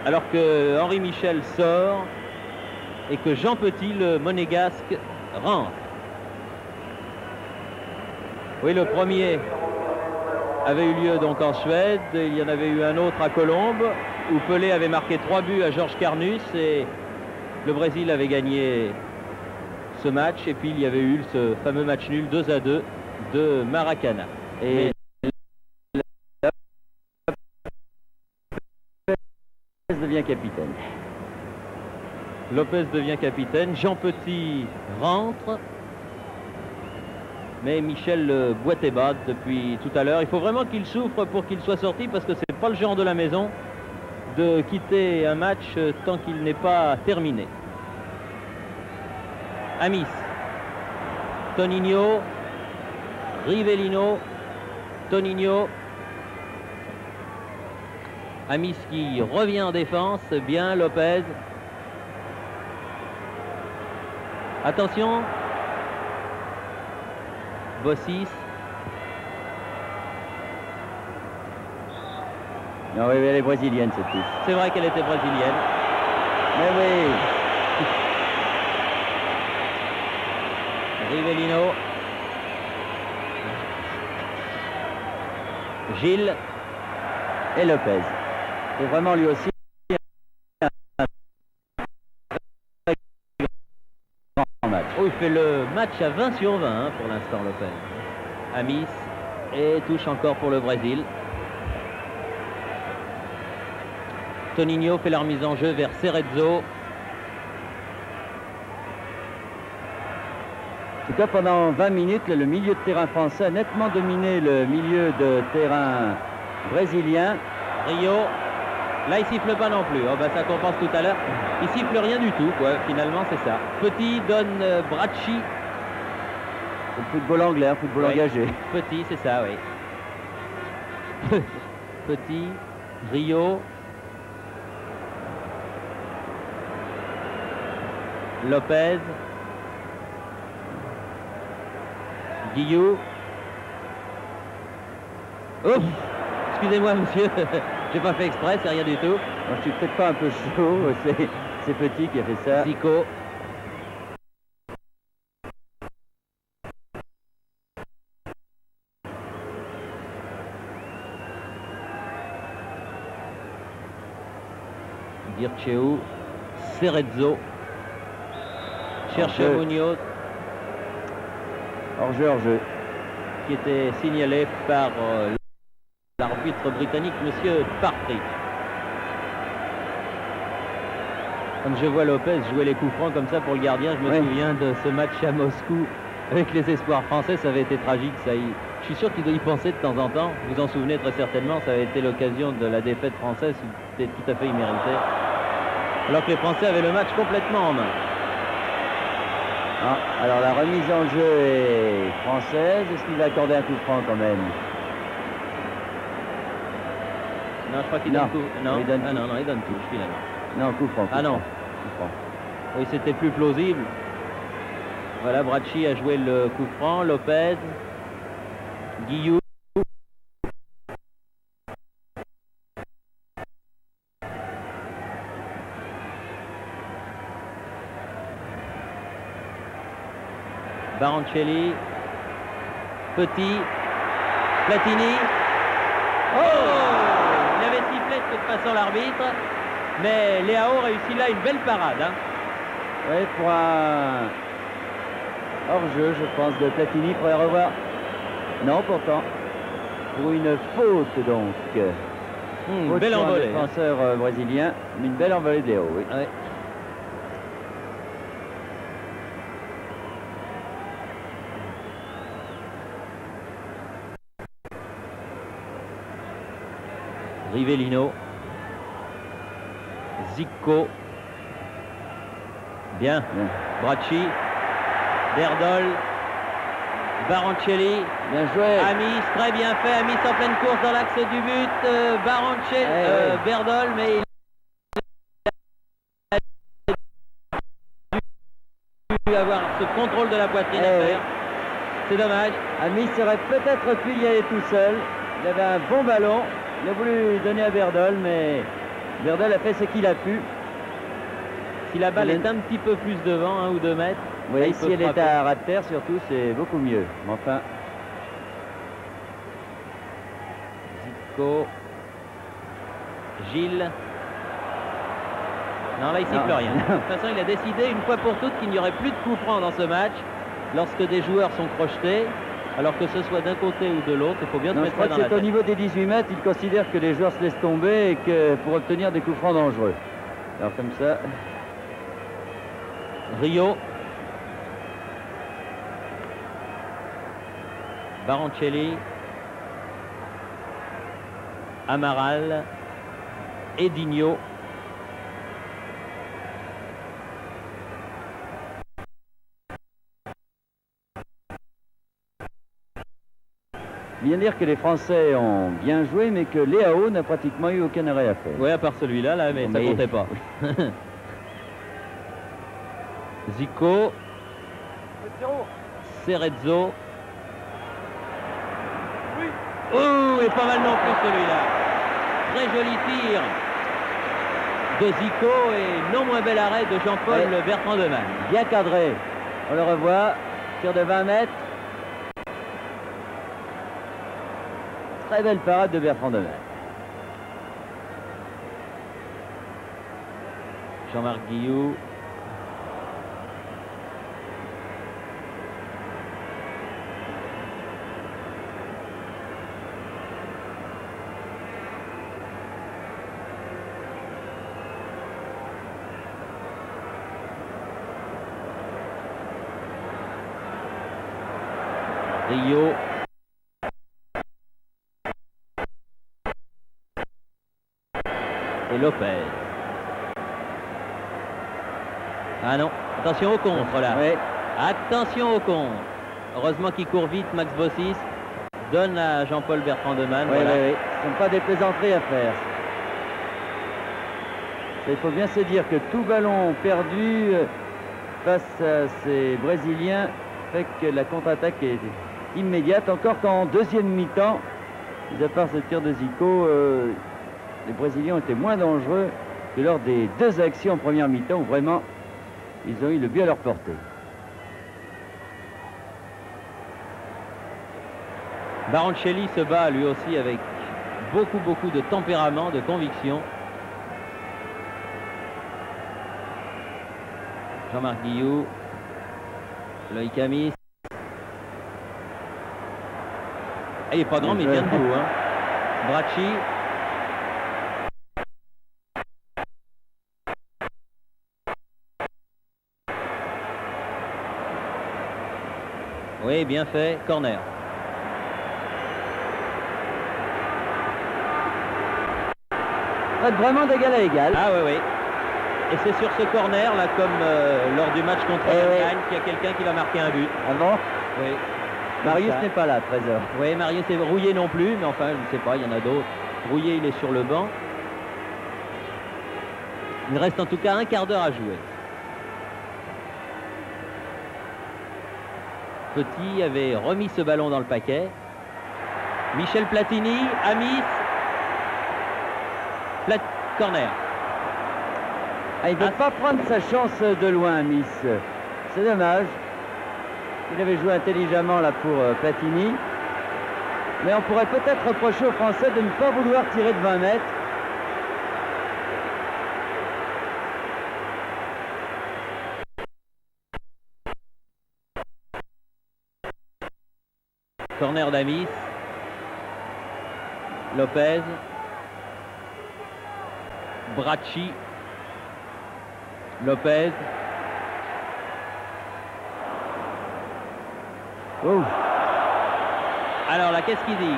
Alors que Henri Michel sort et que Jean Petit, le monégasque, rentre. Oui, le premier avait eu lieu donc en Suède. Il y en avait eu un autre à Colombes, où Pelé avait marqué 3 buts à Georges Carnus et le Brésil avait gagné ce match. Et puis il y avait eu ce fameux match nul 2-2 de Maracana. Et Lopez devient capitaine. Lopez devient capitaine. Jean Petit rentre. Mais Michel boitait bas depuis tout à l'heure. Il faut vraiment qu'il souffre pour qu'il soit sorti, parce que c'est pas le genre de la maison de quitter un match tant qu'il n'est pas terminé. Amis, Toninho, Rivellino, Toninho. Amis qui revient en défense, bien Lopez. Attention. Bossis. Non, oui, elle est brésilienne, cette piste. C'est vrai qu'elle était brésilienne. Mais oui. Rivellino. Gilles. Et Lopez. C'est vraiment lui aussi un match. Oh, il fait le match à 20 sur 20 hein, pour l'instant, Lopez. Amis. Et touche encore pour le Brésil. Toninho fait la remise en jeu vers Cerezo. En tout cas, pendant 20 minutes, le milieu de terrain français a nettement dominé le milieu de terrain brésilien. Rio, là il siffle pas non plus, oh, bah, ça compense tout à l'heure. Il siffle rien du tout, quoi. Finalement c'est ça. Petit donne Bracci. Le football anglais, football engagé. Petit, c'est ça, oui. Petit, Rio. Lopez. Guillou. Ouf! Excusez-moi, monsieur, j'ai pas fait exprès, c'est rien du tout. Moi, je suis peut-être pas un peu chaud, c'est Petit qui a fait ça. Zico. Dirceu. Cerezo. cherchait Munoz. Hors-jeu. Qui était signalé par l'arbitre britannique, monsieur Partridge. Quand je vois Lopez jouer les coups francs comme ça pour le gardien, je me souviens de ce match à Moscou avec les espoirs français. Ça avait été tragique, ça. Je suis sûr qu'il doit y penser de temps en temps. Vous vous en souvenez très certainement, ça avait été l'occasion de la défaite française. C'était tout à fait immérité. Alors que les Français avaient le match complètement en main. Ah, alors la remise en jeu est française. Est-ce qu'il va accorder un coup franc quand même? Non, je crois qu'il donne coup. Non, il donne il donne touche finalement. Non, coup franc. Non. Coup franc. Oui, c'était plus plausible. Voilà, Bracci a joué le coup franc. Lopez, Guillou. Baroncelli, Petit, Platini. Oh! Il avait sifflé de toute façon l'arbitre, mais Leao réussit là une belle parade. Hein. Oui, pour un hors-jeu, je pense, de Platini. Il faudrait revoir. Non, pourtant. Pour une faute, donc. Belle envolée. Défenseur brésilien, une belle envolée de Leao, oui. Ouais. Rivellino, Zico, bien. Bracci, Berdol, Baroncelli, bien joué. Amis, très bien fait, Amis en pleine course dans l'axe du but, Baroncelli, Berdol, mais il a dû avoir ce contrôle de la poitrine à faire. C'est dommage. Amis aurait peut-être pu y aller tout seul. Il avait un bon ballon. Il a voulu donner à Berdol, mais Berdol a fait ce qu'il a pu. Si la balle est un petit peu plus devant, 1 ou 2 mètres. Oui, si elle est à ras de terre, surtout, c'est beaucoup mieux. Mais enfin. Zico. Gilles. Non, là, il siffle rien. De toute façon, il a décidé une fois pour toutes qu'il n'y aurait plus de coups francs dans ce match. Lorsque des joueurs sont crochetés, alors que ce soit d'un côté ou de l'autre, il faut bien se mettre ça dans la tête. Je crois que c'est au niveau des 18 mètres, il considère que les joueurs se laissent tomber et que pour obtenir des coups francs dangereux. Alors comme ça... Rio. Baroncelli. Amaral. Edinho. Bien dire que les Français ont bien joué, mais que Leao n'a pratiquement eu aucun arrêt à faire. Oui, à part celui-là, là, mais ça comptait pas. Zico. Cerezo. Oh, et pas mal non plus celui-là. Très joli tir de Zico et non moins bel arrêt de Jean-Paul Bertrand de Man. Bien cadré. On le revoit. Tir de 20 mètres. Très belle parade de Bertrand de Man. Jean-Marc Guillou. Rio. Et Lopez. Ah non, attention au contre là. Oui. Attention au contre. Heureusement qu'il court vite, Max Bossis. Donne à Jean-Paul Bertrand de Man. Oui, voilà. Oui. Ce ne sont pas des plaisanteries à faire. Il faut bien se dire que tout ballon perdu face à ces Brésiliens fait que la contre-attaque est immédiate. Encore qu'en deuxième mi-temps, mis à part ce tir de Zico, les Brésiliens ont été moins dangereux que lors des 2 actions en première mi-temps où vraiment ils ont eu le but à leur portée. Baroncelli se bat lui aussi avec beaucoup de tempérament, de conviction. Jean-Marc Guillou. Loïc Amis. Il n'est pas grand, mais il tient debout. Hein. Bracci. Oui, bien fait. Corner. Vraiment d'égal à égal. Ah oui, oui. Et c'est sur ce corner, là, comme lors du match contre l'Allemagne, qu'il y a quelqu'un qui va marquer un but. Ah bon? Oui. Marius n'est pas là, 13h. Oui, Marius est Rouillé non plus, mais enfin, je ne sais pas, il y en a d'autres. Rouillé, il est sur le banc. Il reste en tout cas un quart d'heure à jouer. Petit avait remis ce ballon dans le paquet. Michel Platini, Amis. Corner. Ah, il ne peut pas prendre sa chance de loin, Miss. C'est dommage. Il avait joué intelligemment là pour Platini. Mais on pourrait peut-être reprocher aux Français de ne pas vouloir tirer de 20 mètres. Corner d'Amis. Lopez. Bracci. Lopez. Oh. Alors là, qu'est-ce qu'il dit?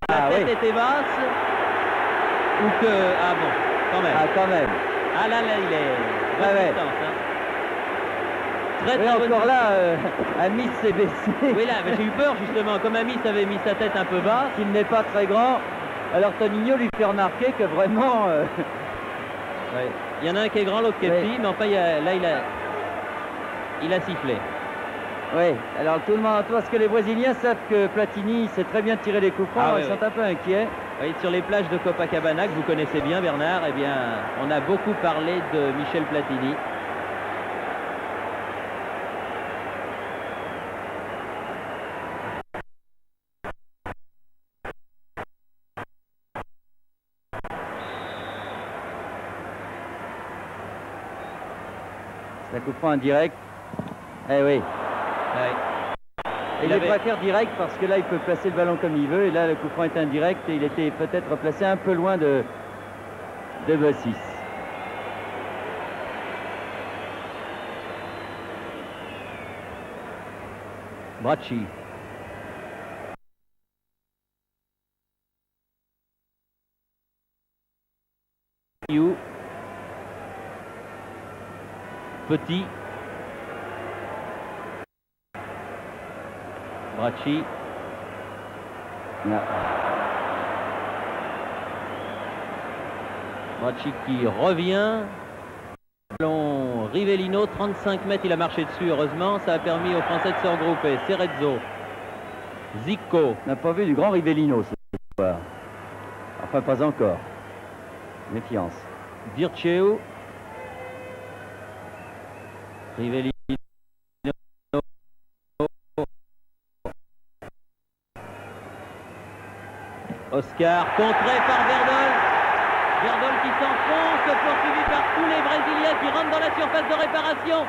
La tête était basse ou que... Ah bon, quand même. Ah, quand même. Ah là, il est... Ouais. Hein. Très encore là, Amis s'est baissé. Oui, là, mais j'ai eu peur justement. Comme Amis avait mis sa tête un peu basse. Il n'est pas très grand. Alors Tonino lui fait remarquer que vraiment... Ouais. Il y en a un qui est grand, l'autre qui est petit, mais enfin, là, il a sifflé. Oui, alors tout le monde, parce que les Brésiliens savent que Platini sait très bien tirer les coups francs, ils sont un peu inquiets. Oui, sur les plages de Copacabana, que vous connaissez bien, Bernard, eh bien, on a beaucoup parlé de Michel Platini. C'est un coup franc indirect. Eh oui. Il préfère direct parce que là il peut placer le ballon comme il veut et là le coup franc est indirect et il était peut-être placé un peu loin de Bossis. Bracci. Petit. Bracci. Bracci qui revient. Ballon Rivellino, 35 mètres, il a marché dessus, heureusement. Ça a permis aux Français de se regrouper. Cerezo. Zico. On n'a pas vu du grand Rivellino ce soir. Enfin, pas encore. Méfiance. Vircheu. Rivellino. Oscar, contré par Verdol. Verdol qui s'enfonce, poursuivi par tous les Brésiliens qui rentrent dans la surface de réparation.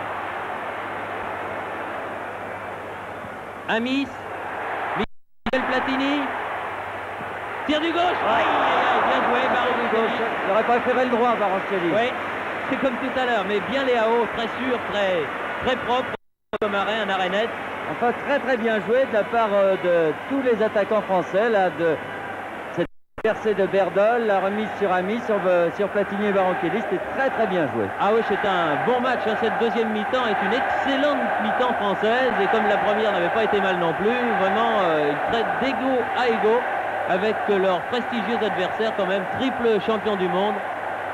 Amis. Michel Platini. Tir du gauche. Bien joué, Baroncelli. Il aurait préféré le droit, Baroncelli. Oui, c'est comme tout à l'heure, mais bien Léao, très sûr, très propre, comme un arrêt net. Enfin, très bien joué de la part de tous les attaquants français, là, de cette percée de Berdol, la remise sur Amis, sur Platini et Baroncelli, c'était très bien joué. Ah oui, c'est un bon match, hein. Cette deuxième mi-temps est une excellente mi-temps française, et comme la première n'avait pas été mal non plus, vraiment, ils traitent d'égaux à égaux avec leurs prestigieux adversaires, quand même, triple champion du monde,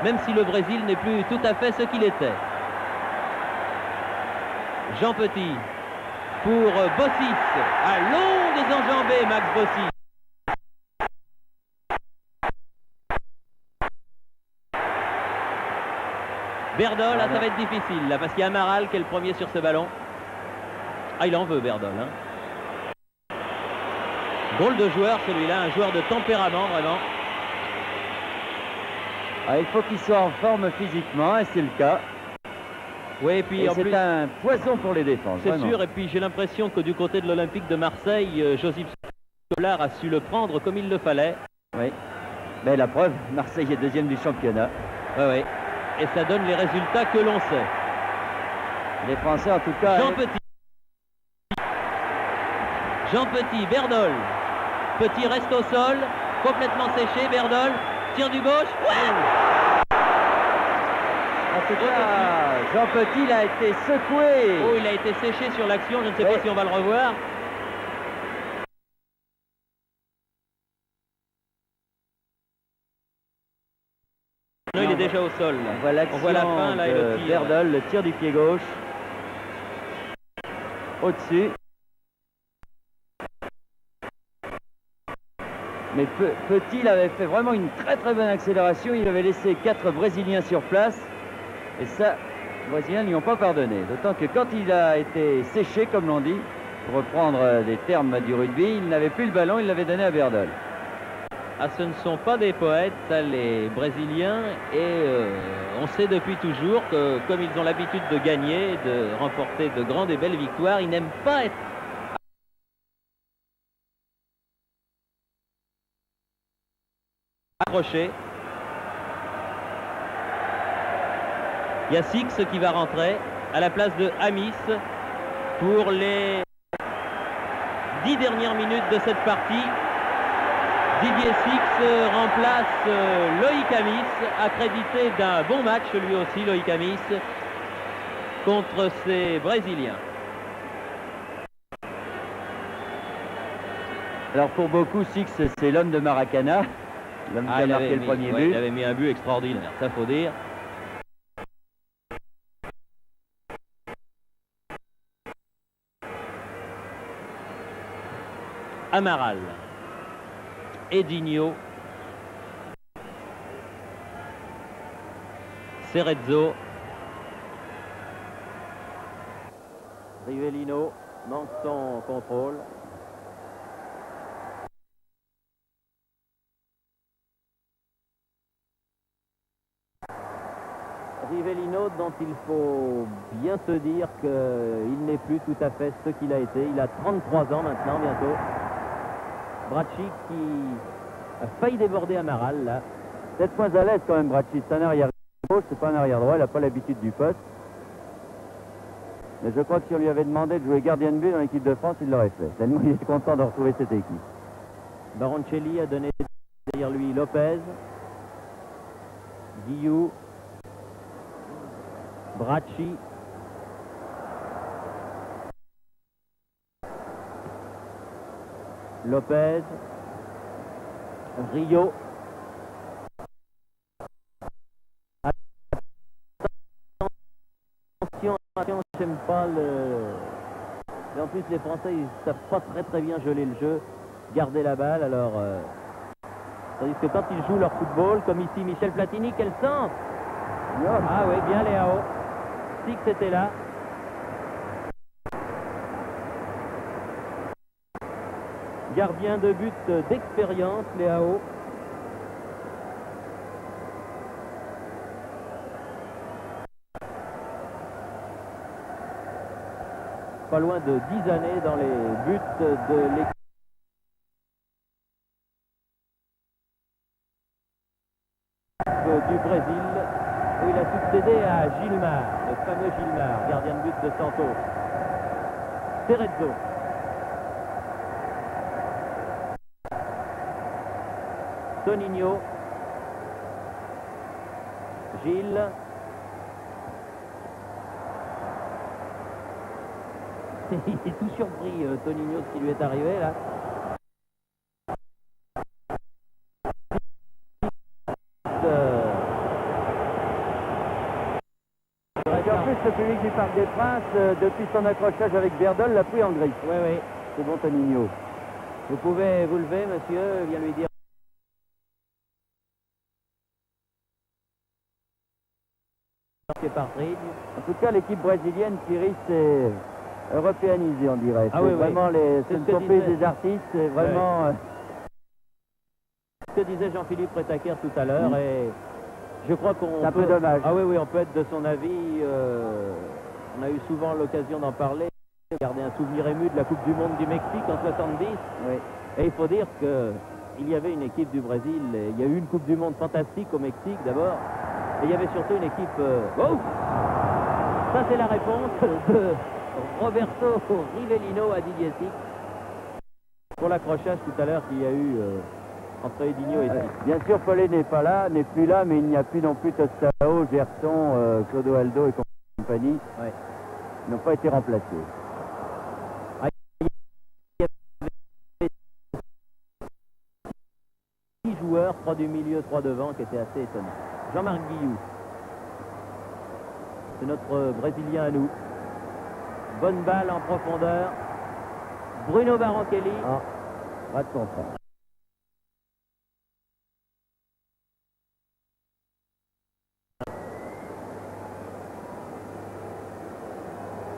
même si le Brésil n'est plus tout à fait ce qu'il était. Jean Petit pour Bossis, à longues enjambées, Max Bossis. Berdol, là, ça va être difficile, là, parce qu'il y a Amaral qui est le premier sur ce ballon. Ah, il en veut, Berdol. Hein. Drôle de joueur, celui-là, un joueur de tempérament, vraiment. Ah, il faut qu'il soit en forme physiquement, et c'est le cas. Oui, et puis Et en plus, c'est un poison pour les défenses. c'est vraiment. sûr. Et puis j'ai l'impression que du côté de l'Olympique de Marseille, Josip Scolar a su le prendre comme il le fallait. Oui. Mais la preuve, Marseille est deuxième du championnat. Oui, oui. Et ça donne les résultats que l'on sait. Les Français, en tout cas. Jean Petit. Jean Petit, Berdol. Petit reste au sol, complètement séché. Berdol, tire du gauche. Ouais, En tout cas, Jean Petit, il a été secoué. oh, il a été séché sur l'action. Je ne sais Oui. pas si on va le revoir. Non, il est déjà au sol. On voit l'action On voit la fin là et le de tir. Berdol, le tir du pied gauche. Au-dessus. Mais Petit, il avait fait vraiment une très très bonne accélération. Il avait laissé 4 Brésiliens sur place. Et ça, les Brésiliens ne lui ont pas pardonné. D'autant que quand il a été séché, comme l'on dit, pour reprendre des termes du rugby, il n'avait plus le ballon, il l'avait donné à Berdol. Ah, ce ne sont pas des poètes, ça, les Brésiliens, et on sait depuis toujours que, comme ils ont l'habitude de gagner, de remporter de grandes et belles victoires, ils n'aiment pas être accrochés. Il y a Six qui va rentrer à la place de Amis pour les 10 dernières minutes de cette partie. Didier Six remplace Loïc Amis, accrédité d'un bon match lui aussi, Loïc Amis, contre ces Brésiliens. Alors pour beaucoup, Six, c'est l'homme de Maracana, l'homme qui a marqué le premier but. Il avait mis un but extraordinaire, ça faut dire. Amaral, Edinho, Cerezo, Rivellino manque son contrôle. Rivellino dont il faut bien se dire qu'il n'est plus tout à fait ce qu'il a été. Il a 33 ans maintenant bientôt. Bracci qui a failli déborder Amaral là. Peut-être moins à l'aise quand même, Bracci. C'est un arrière gauche, c'est pas un arrière droit, il n'a pas l'habitude du poste. Mais je crois que si on lui avait demandé de jouer gardien de but dans l'équipe de France, il l'aurait fait. Tellement il est content de retrouver cette équipe. Baroncelli a donné derrière lui Lopez, Guillou, Bracci, Lopez, Rio. Attention, j'aime pas le... Et en plus les Français ils savent pas très bien geler le jeu, garder la balle, alors... Tandis que quand ils jouent leur football, comme ici Michel Platini, quel sens! Ah oui, bien Léao. Six était là. Gardien de but d'expérience, Léao. Pas loin de 10 années dans les buts de l'équipe du Brésil, où il a succédé à Gilmar, le fameux Gilmar, gardien de but de Santos. Cerezo. Toninho. Gilles. Il est tout surpris, Toninho, ce qui lui est arrivé là. Et en plus, le public du Parc des Princes, depuis son accrochage avec Berdol, l'a pris en griffe. Oui, oui. C'est bon, Toninho. Vous pouvez vous lever, monsieur, vient lui dire. En tout cas, l'équipe brésilienne, Thierry, c'est européanisé, on dirait. Ah c'est oui, vraiment oui. ce ne sont plus des artistes, c'est vraiment... Ce que disait Jean-Philippe Rétaquer tout à l'heure, et Je crois qu'on C'est un peu dommage. Ah oui, oui, on peut être de son avis. On a eu souvent l'occasion d'en parler. Garder un souvenir ému de la Coupe du Monde du Mexique en 70. Oui. Et il faut dire qu'il y avait une équipe du Brésil. Il y a eu une Coupe du Monde fantastique au Mexique d'abord. Et il y avait surtout une équipe... Oh, ça, c'est la réponse de Roberto Rivellino à Didier Six pour l'accrochage tout à l'heure qu'il y a eu entre Edinho et Six. Bien sûr, Pelé n'est plus là, mais il n'y a plus non plus Tostao, Gerson, Clodoaldo et compagnie. Ouais. Ils n'ont pas été remplacés. Joueurs, 3 du milieu, 3 devant, qui étaient assez étonnants. Jean-Marc Guillou, c'est notre Brésilien à nous. Bonne balle en profondeur. Bruno Barranquelli. Ah, pas de contraire.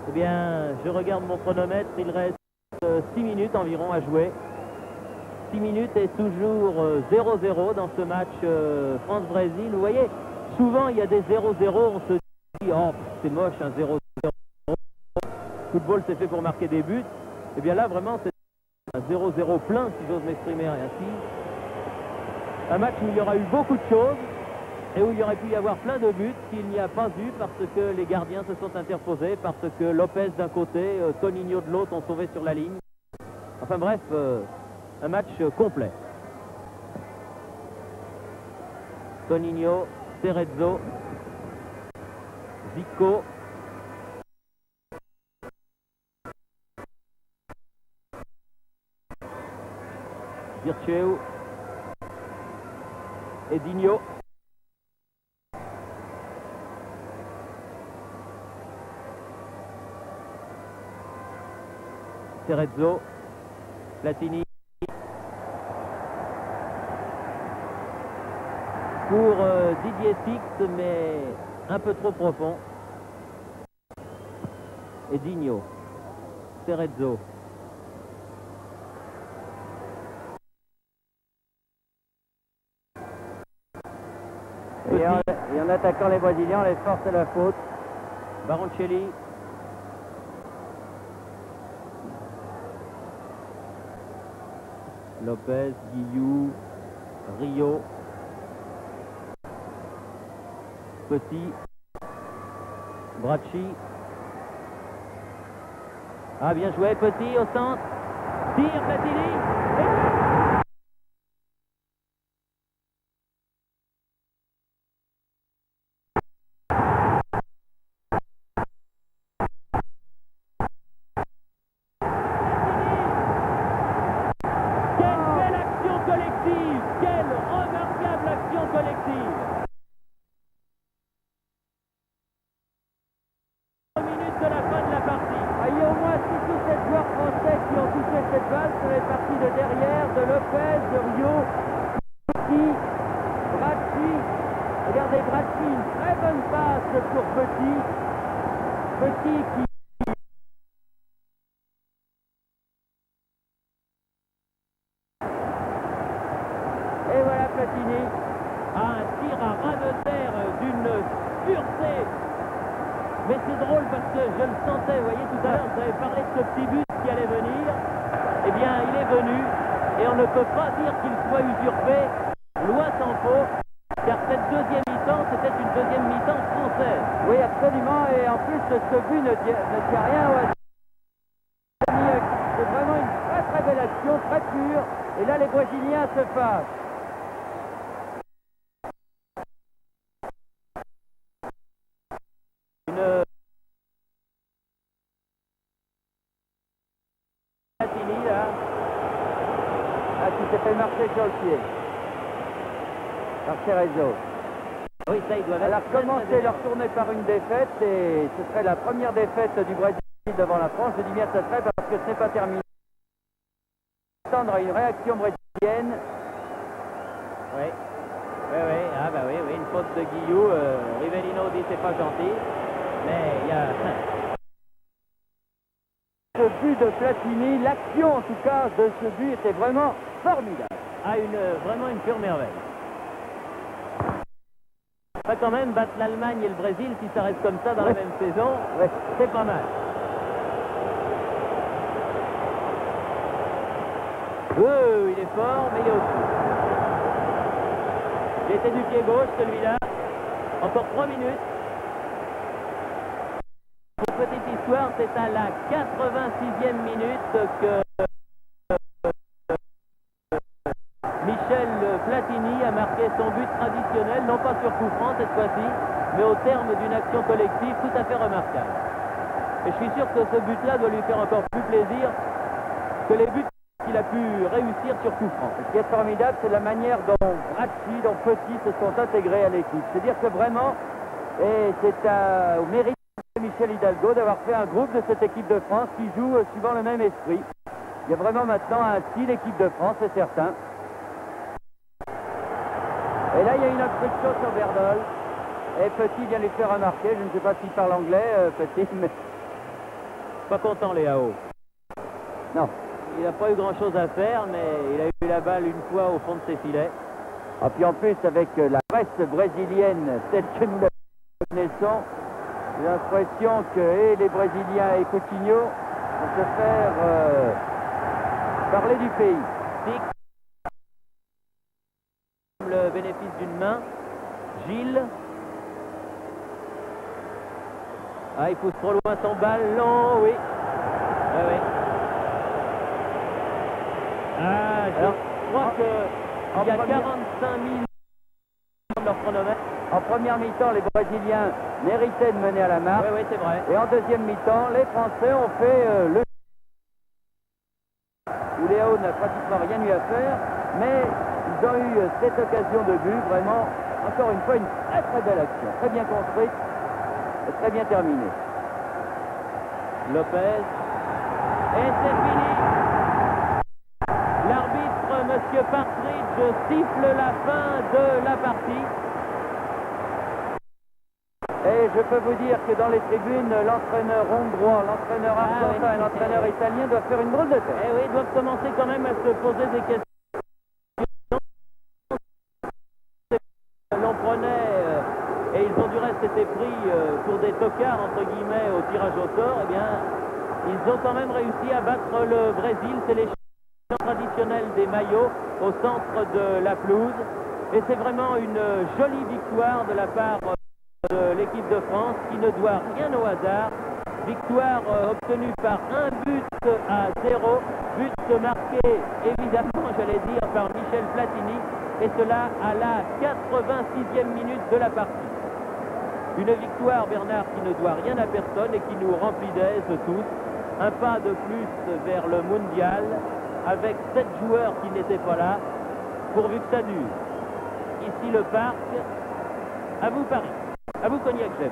Eh bien, je regarde mon chronomètre, il reste 6 minutes environ à jouer. 6 minutes et toujours 0-0 dans ce match France-Brésil. Vous voyez, souvent il y a des 0-0, on se dit, oh, c'est moche, un 0-0. Le football, c'est fait pour marquer des buts. Eh bien là, vraiment, c'est un 0-0 plein, si j'ose m'exprimer ainsi. Un match où il y aura eu beaucoup de choses et où il y aurait pu y avoir plein de buts qu'il n'y a pas eu parce que les gardiens se sont interposés, parce que Lopez d'un côté, Toninho de l'autre ont sauvé sur la ligne. Enfin bref... un match complet. Toninho, Cerezo, Zico, Virtueu, Edinho, Cerezo, Platini. Pour Didier Six, mais un peu trop profond. Edinho, Cerezo. Et en attaquant les Brésiliens, on les force à la faute. Baroncelli. Lopez, Guillou, Rio. Petit, Bracci. Ah, bien joué, Petit au centre. Tire, Platini. Quelle belle action collective. Quelle remarquable action collective. De la fin de la partie. Il y a au moins 6 ou 7 joueurs français qui ont touché cette balle sur les parties de derrière, de Lopez, de Rio, Petit, Bracci. Regardez Bracci, une très bonne passe pour Petit. Petit qui... Et voilà Platini. Un tir à ras de terre d'une pureté. Mais c'est drôle parce que je le sentais, vous voyez, tout à l'heure, vous avez parlé de ce petit but qui allait venir. Eh bien, il est venu et on ne peut pas dire qu'il soit usurpé, loin s'en faut, car cette deuxième mi-temps, c'était une deuxième mi-temps française. Oui, absolument, et en plus, ce but ne tient rien au hasard. C'est vraiment une très très belle action, très pure, et là, les Brésiliens se fâchent. Qui s'est fait marcher sur le pied par Cerezo. Oui, ça, il doit Alors comment c'est leur tourner par une défaite, et ce serait la première défaite du Brésil devant la France. Je dis bien que ce serait parce que ce n'est pas terminé. Attendre à une réaction brésilienne. Oui. Oui, ah bah oui, une faute de Guillou. Rivellino dit c'est pas gentil, mais il y a... Ce but de Platini, l'action en tout cas de ce but était vraiment formidable. Vraiment une pure merveille. Pas quand même battre l'Allemagne et le Brésil si ça reste comme ça dans la même saison. Ouais. C'est pas mal. Il est fort, mais il est au-dessus. Il était du pied gauche, celui-là. Encore 3 minutes. Pour petite histoire, c'est à la 86e minute que Michel Platini a marqué son but traditionnel, non pas sur coup franc cette fois-ci, mais au terme d'une action collective tout à fait remarquable. Et je suis sûr que ce but-là doit lui faire encore plus plaisir que les buts qu'il a pu réussir sur coup franc. Ce qui est formidable, c'est la manière dont Bracci, dont Petit se sont intégrés à l'équipe. C'est-à-dire que vraiment, et c'est au mérite de Michel Hidalgo d'avoir fait un groupe de cette équipe de France qui joue suivant le même esprit. Il y a vraiment maintenant un style équipe de France, c'est certain. Et là, il y a une obstruction sur Berdol. Et Petit vient lui faire remarquer, je ne sais pas s'il parle anglais, Petit, mais... Pas content, Léao. Non. Il n'a pas eu grand-chose à faire, mais il a eu la balle une fois au fond de ses filets. Et puis en plus, avec la presse brésilienne telle que nous la connaissons, j'ai l'impression que les Brésiliens et Coutinho vont se faire parler du pays. Le bénéfice d'une main. Gilles. Ah, il pousse trop loin son ballon, oui. Ah, oui. Ah, je crois qu'il y a 45 000 dans leur chronomètre. En première mi-temps, les Brésiliens méritaient de mener à la marque. Oui, c'est vrai. Et en deuxième mi-temps, les Français ont fait le où Léo n'a pratiquement rien eu à faire, mais ils ont eu cette occasion de but, vraiment, encore une fois, une très très belle action, très bien construite et très bien terminée. Lopez. Et c'est fini. L'arbitre, M. Partridge, siffle la fin de la partie. Et je peux vous dire que dans les tribunes, l'entraîneur hongrois, l'entraîneur argentin et l'entraîneur italien doivent faire une drôle de tête. Eh oui, ils doivent commencer quand même à se poser des questions. L'on prenait, et ils ont du reste été pris pour des tocards, entre guillemets, au tirage au sort, eh bien, ils ont quand même réussi à battre le Brésil. C'est les champions traditionnels des maillots au centre de la pelouse. Et c'est vraiment une jolie victoire de la part de l'équipe de France qui ne doit rien au hasard. Victoire obtenue par 1 but à 0, but marqué évidemment, j'allais dire, par Michel Platini, et cela à la 86e minute de la partie. Une victoire, Bernard, qui ne doit rien à personne et qui nous remplit d'aise tous. Un pas de plus vers le mondial avec 7 joueurs qui n'étaient pas là, pourvu que ça dure. Ici le parc, à vous Paris. À vous Cognac, chef.